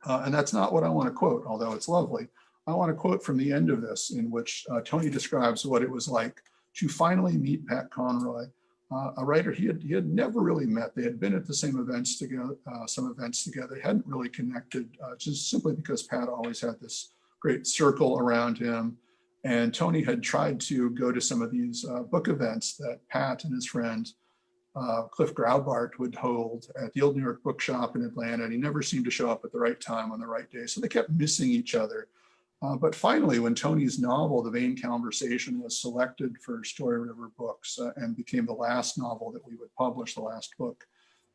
And that's not what I want to quote, although it's lovely. I want to quote from the end of this, in which Tony describes what it was like to finally meet Pat Conroy, a writer he had never really met. They had been at the same events together, They hadn't really connected, just simply because Pat always had this great circle around him. And Tony had tried to go to some of these book events that Pat and his friend Cliff Graubart would hold at the Old New York Bookshop in Atlanta, and he never seemed to show up at the right time on the right day. So they kept missing each other. But finally, when Tony's novel, The Vain Conversation, was selected for Story River Books and became the last novel that we would publish, the last book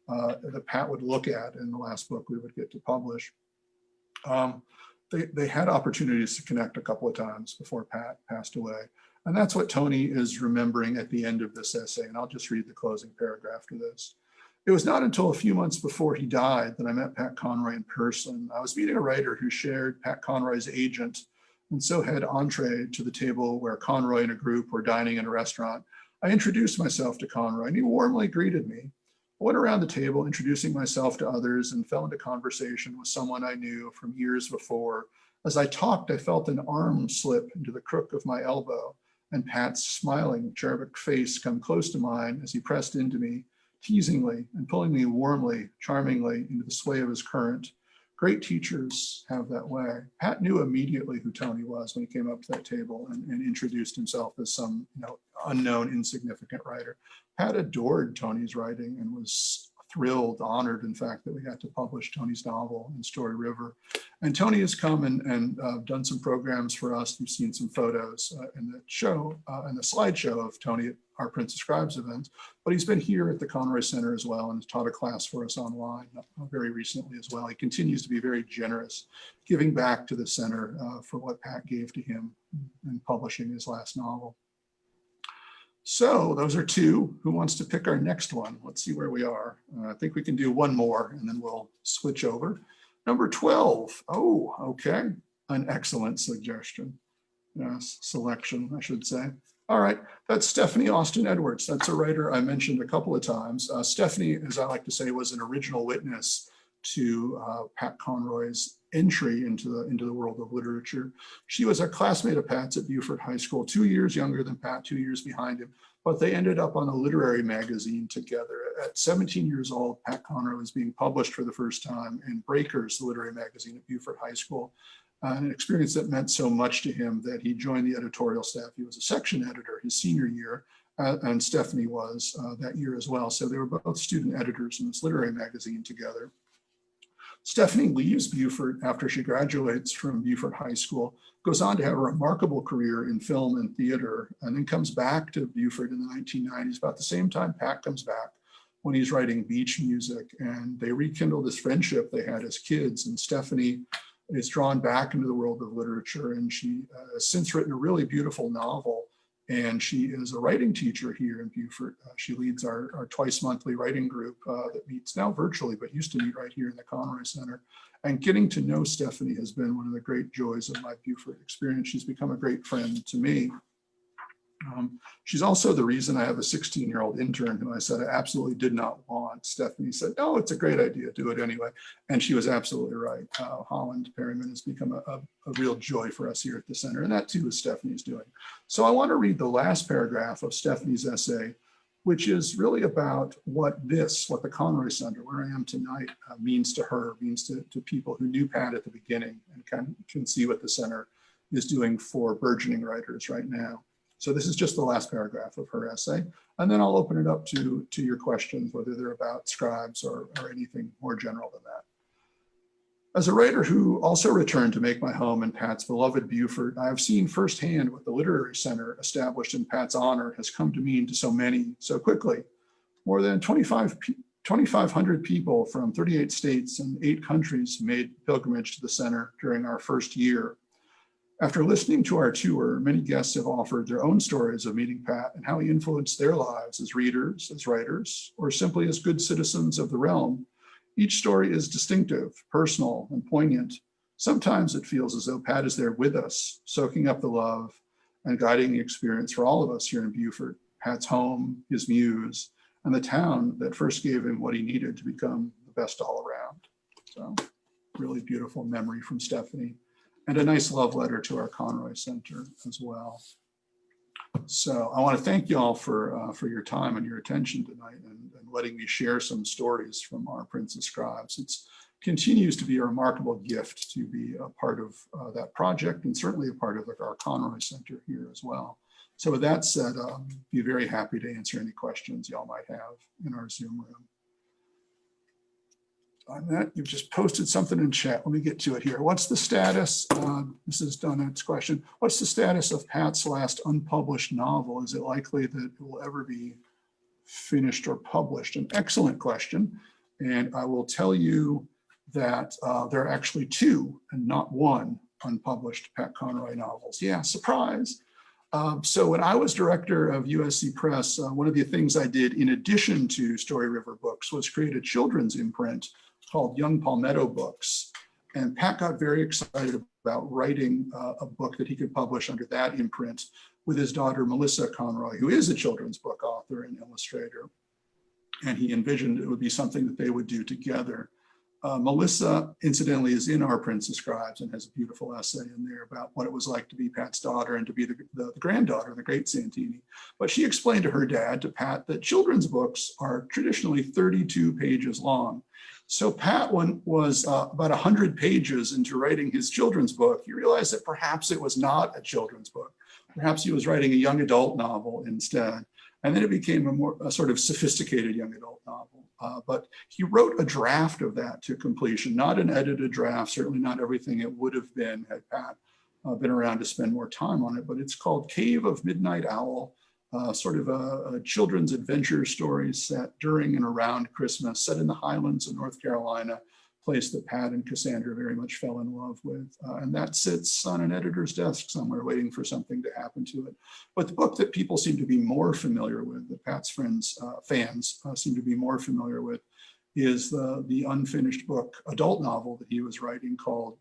that Pat would look at, and the last book we would get to publish, they had opportunities to connect a couple of times before Pat passed away. And that's what Tony is remembering at the end of this essay. And I'll just read the closing paragraph to this. It was not until a few months before he died that I met Pat Conroy in person. I was meeting a writer who shared Pat Conroy's agent, and so had entree to the table where Conroy and a group were dining in a restaurant. I introduced myself to Conroy, and he warmly greeted me. I went around the table, introducing myself to others, and fell into conversation with someone I knew from years before. As I talked, I felt an arm slip into the crook of my elbow, and Pat's smiling, cherubic face come close to mine as he pressed into me, teasingly and pulling me warmly, charmingly into the sway of his current. Great teachers have that way. Pat knew immediately who Tony was when he came up to that table and introduced himself as some unknown, insignificant writer. Pat adored Tony's writing and was thrilled, honored, in fact, that we got to publish Tony's novel in Story River. And Tony has come and done some programs for us. You've seen some photos in the show, in the slideshow of Tony at Our Prince of Scribes event. But he's been here at the Conroy Center as well, and has taught a class for us online very recently as well. He continues to be very generous, giving back to the center for what Pat gave to him in publishing his last novel. So those are 2. Who wants to pick our next one? Let's see where we are. I think we can do one more, and then we'll switch over. Number 12. Oh, okay. An excellent suggestion. Yes, selection, I should say. All right, that's Stephanie Austin Edwards. That's a writer I mentioned a couple of times. Stephanie, as I like to say, was an original witness to Pat Conroy's entry into the world of literature. She was a classmate of Pat's at Beaufort High School, 2 years younger than Pat, 2 years behind him, but they ended up on a literary magazine together. At 17 years old, Pat Conroy was being published for the first time in Breakers, the literary magazine at Beaufort High School, an experience that meant so much to him that he joined the editorial staff. He was a section editor his senior year, and Stephanie was that year as well. So they were both student editors in this literary magazine together. Stephanie leaves Beaufort after she graduates from Beaufort High School, goes on to have a remarkable career in film and theater, and then comes back to Beaufort in the 1990s, about the same time Pat comes back, when he's writing beach music, and they rekindle this friendship they had as kids. And Stephanie is drawn back into the world of literature, and she has since written a really beautiful novel. And she is a writing teacher here in Beaufort. She leads our twice monthly writing group that meets now virtually, but used to meet right here in the Conroy Center. And getting to know Stephanie has been one of the great joys of my Beaufort experience. She's become a great friend to me. She's also the reason I have a 16-year-old intern who I said I absolutely did not want. Stephanie said, "No, it's a great idea, do it anyway." And she was absolutely right. Holland Perryman has become a real joy for us here at the center, and that too is Stephanie's doing. So I want to read the last paragraph of Stephanie's essay, which is really about what the Conroy Center, where I am tonight, means to her, means to people who knew Pat at the beginning and can see what the center is doing for burgeoning writers right now. So this is just the last paragraph of her essay, and then I'll open it up to your questions, whether they're about scribes or anything more general than that. As a writer who also returned to make my home in Pat's beloved Beaufort, I have seen firsthand what the Literary Center established in Pat's honor has come to mean to so many so quickly. More than 2,500 people from 38 states and 8 countries made pilgrimage to the center during our first year. After listening to our tour, many guests have offered their own stories of meeting Pat and how he influenced their lives as readers, as writers, or simply as good citizens of the realm. Each story is distinctive, personal, and poignant. Sometimes it feels as though Pat is there with us, soaking up the love and guiding the experience for all of us here in Beaufort, Pat's home, his muse, and the town that first gave him what he needed to become the best all around. So, really beautiful memory from Stephanie. And a nice love letter to our Conroy Center as well. So I want to thank you all for your time and your attention tonight and letting me share some stories from Our Prince of Scribes. It continues to be a remarkable gift to be a part of that project, and certainly a part of our Conroy Center here as well. So with that said, I'll be very happy to answer any questions y'all might have in our Zoom room. On that, you've just posted something in chat. Let me get to it here. What's the status? This is Donet's question. What's the status of Pat's last unpublished novel? Is it likely that it will ever be finished or published? An excellent question. And I will tell you that there are actually 2 and not 1 unpublished Pat Conroy novels. Yeah, surprise. So when I was director of USC Press, one of the things I did in addition to Story River Books was create a children's imprint called Young Palmetto Books. And Pat got very excited about writing a book that he could publish under that imprint with his daughter, Melissa Conroy, who is a children's book author and illustrator. And he envisioned it would be something that they would do together. Melissa, incidentally, is in Our Prince of Scribes and has a beautiful essay in there about what it was like to be Pat's daughter and to be the granddaughter of the great Santini. But she explained to her dad, to Pat, that children's books are traditionally 32 pages long. So Pat was about 100 pages into writing his children's book. He realized that perhaps it was not a children's book. Perhaps he was writing a young adult novel instead. And then it became a sort of sophisticated young adult novel. But he wrote a draft of that to completion, not an edited draft, certainly not everything it would have been had Pat been around to spend more time on it. But it's called Cave of Midnight Owl, sort of a children's adventure story set during and around Christmas, set in the Highlands of North Carolina, place that Pat and Cassandra very much fell in love with. And that sits on an editor's desk somewhere waiting for something to happen to it. But the book that people seem to be more familiar with, that Pat's fans seem to be more familiar with, is the unfinished book, adult novel that he was writing called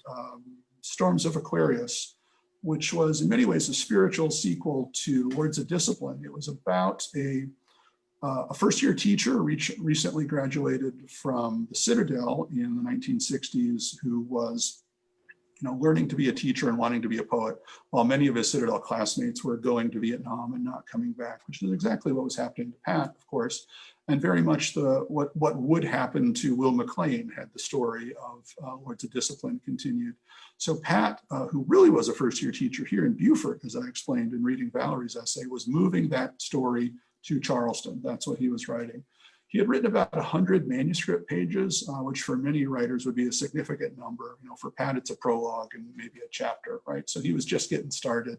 Storms of Aquarius, which was in many ways a spiritual sequel to Words of Discipline. It was about a first-year teacher recently graduated from the Citadel in the 1960s who was learning to be a teacher and wanting to be a poet, while many of his Citadel classmates were going to Vietnam and not coming back, which is exactly what was happening to Pat, of course, and very much what would happen to Will McLean had the story of Lords of Discipline continued. So Pat, who really was a first-year teacher here in Beaufort, as I explained in reading Valerie's essay, was moving that story to Charleston. That's what he was writing. He had written about 100 manuscript pages, which for many writers would be a significant number. For Pat, it's a prologue and maybe a chapter, right? So he was just getting started.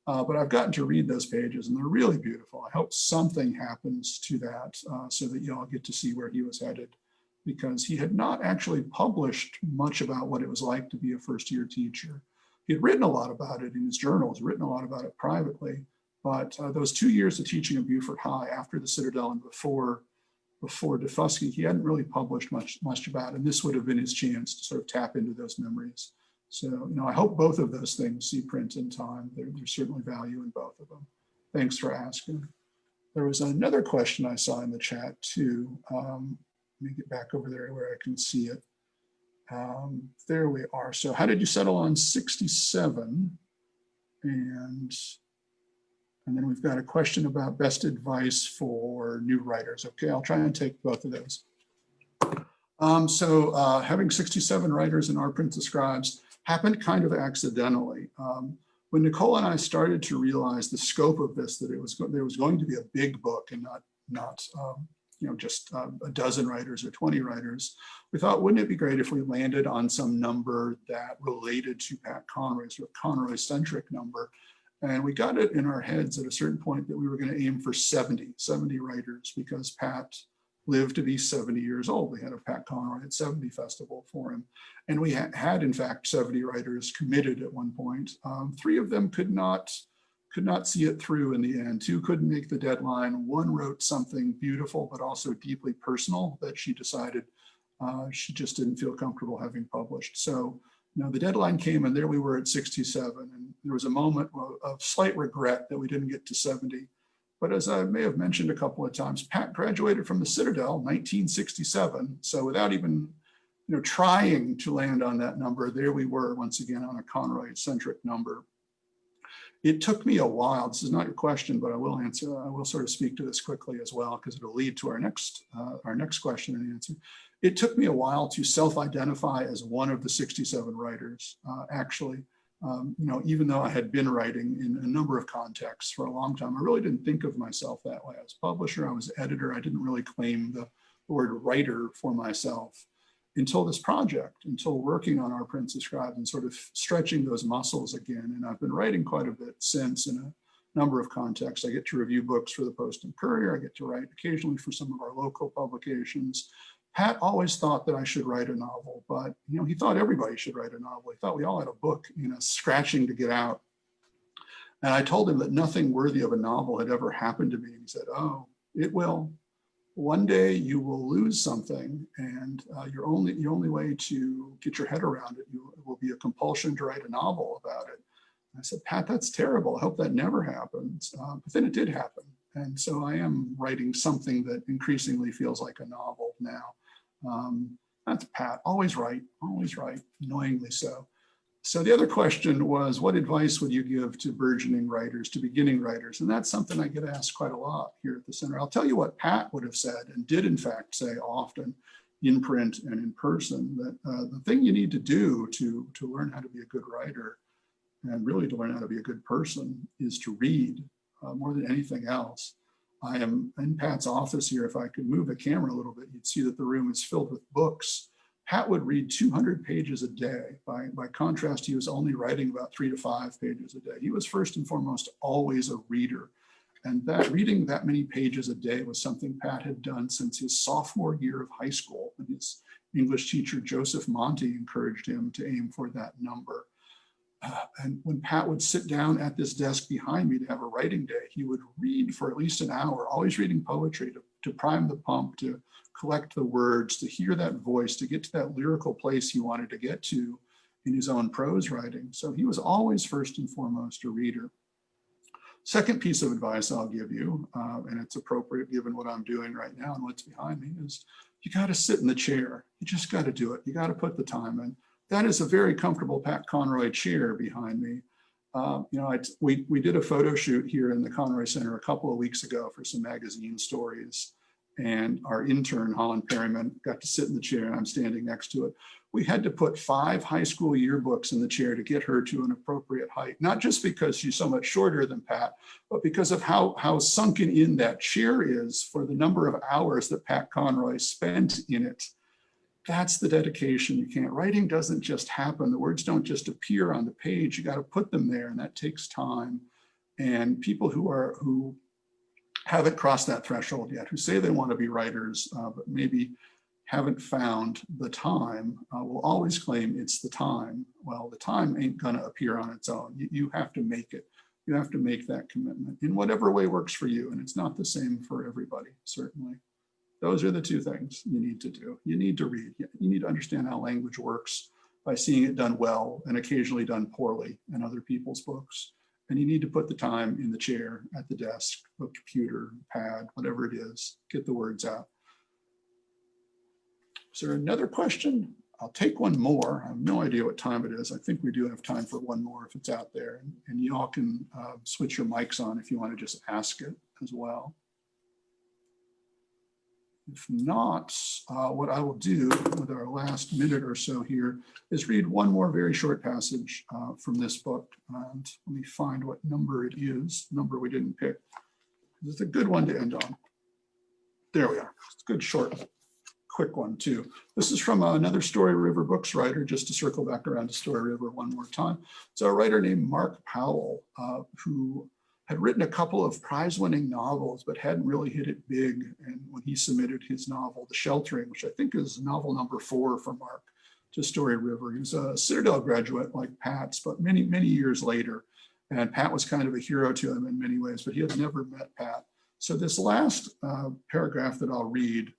But I've gotten to read those pages and they're really beautiful. I hope something happens to that so that you all get to see where he was headed, because he had not actually published much about what it was like to be a first-year teacher. He had written a lot about it in his journals, written a lot about it privately, but those 2 years of teaching at Beaufort High after the Citadel and before DeFusky, he hadn't really published much about it, and this would have been his chance to sort of tap into those memories. So, I hope both of those things see print in time. There's certainly value in both of them. Thanks for asking. There was another question I saw in the chat too. Let me get back over there where I can see it. There we are. So how did you settle on 67? And then we've got a question about best advice for new writers. Okay, I'll try and take both of those. Having 67 writers in Our Prince of Scribes happened kind of accidentally. When Nicole and I started to realize the scope of this, that there was going to be a big book and not just a dozen writers or 20 writers, we thought, wouldn't it be great if we landed on some number that related to Pat Conroy, sort of Conroy-centric number. And we got it in our heads at a certain point that we were going to aim for 70 writers, because Pat lived to be 70 years old. We had a Pat Conroy at 70 festival for him. And we had in fact 70 writers committed at one point. 3 of them could not see it through in the end. 2 couldn't make the deadline. 1 wrote something beautiful, but also deeply personal that she decided she just didn't feel comfortable having published. So the deadline came and there we were at 67. And there was a moment of slight regret that we didn't get to 70. But as I may have mentioned a couple of times, Pat graduated from the Citadel 1967. So without even trying to land on that number, there we were once again on a Conroy-centric number. It took me a while. This is not your question, but I will answer. I will sort of speak to this quickly as well, because it'll lead to our next question and answer. It took me a while to self-identify as one of the 67 writers, actually. Even though I had been writing in a number of contexts for a long time, I really didn't think of myself that way. I was publisher, I was editor. I didn't really claim the word writer for myself until this project, until working on Our Prince of Scribes and sort of stretching those muscles again. And I've been writing quite a bit since in a number of contexts. I get to review books for the Post and Courier. I get to write occasionally for some of our local publications. Pat always thought that I should write a novel, but he thought everybody should write a novel. He thought we all had a book, scratching to get out. And I told him that nothing worthy of a novel had ever happened to me. And he said, "Oh, it will. One day you will lose something, and the only way to get your head around it will be a compulsion to write a novel about it." And I said, "Pat, that's terrible. I hope that never happens." But then it did happen. And so I am writing something that increasingly feels like a novel now. That's Pat, always right, annoyingly so. So the other question was, what advice would you give to burgeoning writers, to beginning writers? And that's something I get asked quite a lot here at the center. I'll tell you what Pat would have said, and did in fact say often in print and in person, that the thing you need to do to learn how to be a good writer, and really to learn how to be a good person, is to read more than anything else. I am in Pat's office here. If I could move the camera a little bit, you'd see that the room is filled with books. Pat would read 200 pages a day. By contrast, he was only writing about 3 to 5 pages a day. He was first and foremost always a reader. And that reading that many pages a day was something Pat had done since his sophomore year of high school. And his English teacher, Joseph Monty, encouraged him to aim for that number. And when Pat would sit down at this desk behind me to have a writing day, he would read for at least an hour, always reading poetry to prime the pump, to collect the words, to hear that voice, to get to that lyrical place he wanted to get to in his own prose writing. So he was always first and foremost a reader. Second piece of advice I'll give you, and it's appropriate given what I'm doing right now and what's behind me, is you got to sit in the chair. You just got to do it. You got to put the time in. that is a very comfortable Pat Conroy chair behind me. We did a photo shoot here in the Conroy Center a couple of weeks ago for some magazine stories, and our intern, Holland Perryman, got to sit in the chair and I'm standing next to it. We had to put 5 high school yearbooks in the chair to get her to an appropriate height, not just because she's so much shorter than Pat, but because of how sunken in that chair is for the number of hours that Pat Conroy spent in it. That's the dedication. You can't, writing doesn't just happen. The words don't just appear on the page. You got to put them there, and that takes time. And people who haven't crossed that threshold yet, who say they want to be writers, but maybe haven't found the time, will always claim it's the time. Well, the time ain't gonna appear on its own. You have to make it. You have to make that commitment in whatever way works for you. And it's not the same for everybody, certainly. Those are the 2 things you need to do. You need to read. You need to understand how language works by seeing it done well and occasionally done poorly in other people's books. And you need to put the time in the chair, at the desk, a computer, pad, whatever it is, get the words out. Is there another question? I'll take one more. I have no idea what time it is. I think we do have time for one more if it's out there. And you all can switch your mics on if you want to just ask it as well. If not, what I will do with our last minute or so here is read one more very short passage from this book. And let me find what number it is, number we didn't pick. It's a good one to end on. There we are. It's a good short, quick one too. This is from another Story River Books writer, just to circle back around to Story River one more time. It's a writer named Mark Powell, who had written a couple of prize-winning novels, but hadn't really hit it big. And when he submitted his novel, The Sheltering, which I think is novel number 4 for Mark, to Story River, he was a Citadel graduate like Pat's, but many, many years later. And Pat was kind of a hero to him in many ways, but he had never met Pat. So this last paragraph that I'll read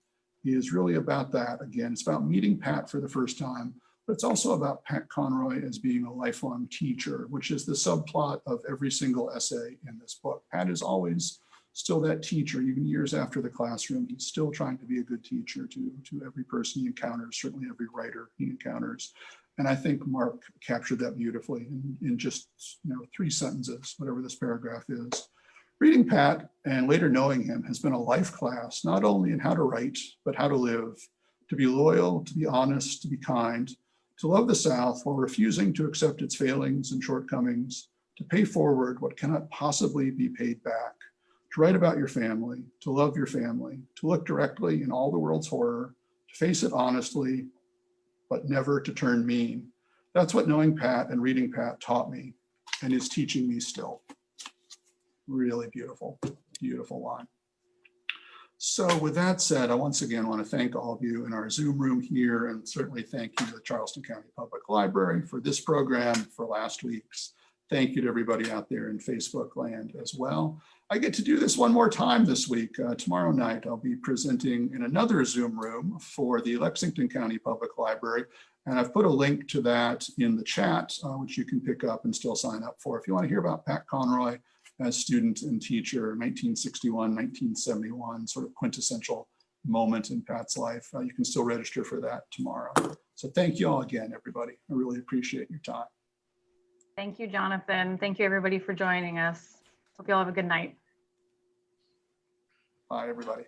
is really about that. Again, it's about meeting Pat for the first time, but it's also about Pat Conroy as being a lifelong teacher, which is the subplot of every single essay in this book. Pat is always still that teacher, even years after the classroom. He's still trying to be a good teacher to every person he encounters, certainly every writer he encounters. And I think Mark captured that beautifully in just 3 sentences, whatever this paragraph is. Reading Pat and later knowing him has been a life class, not only in how to write, but how to live, to be loyal, to be honest, to be kind, to love the South while refusing to accept its failings and shortcomings, to pay forward what cannot possibly be paid back, to write about your family, to love your family, to look directly in all the world's horror, to face it honestly, but never to turn mean. That's what knowing Pat and reading Pat taught me and is teaching me still. Really beautiful, beautiful line. So with that said, I once again want to thank all of you in our Zoom room here, and certainly thank you to the Charleston County Public Library for this program, for last week's. Thank you to everybody out there in Facebook land as well. I get to do this one more time this week. Tomorrow night, I'll be presenting in another Zoom room for the Lexington County Public Library. And I've put a link to that in the chat, which you can pick up and still sign up for. If you want to hear about Pat Conroy as student and teacher, 1961, 1971, sort of quintessential moment in Pat's life, you can still register for that tomorrow. So thank you all again, everybody. I really appreciate your time. Thank you, Jonathan. Thank you, everybody, for joining us. Hope you all have a good night. Bye, everybody.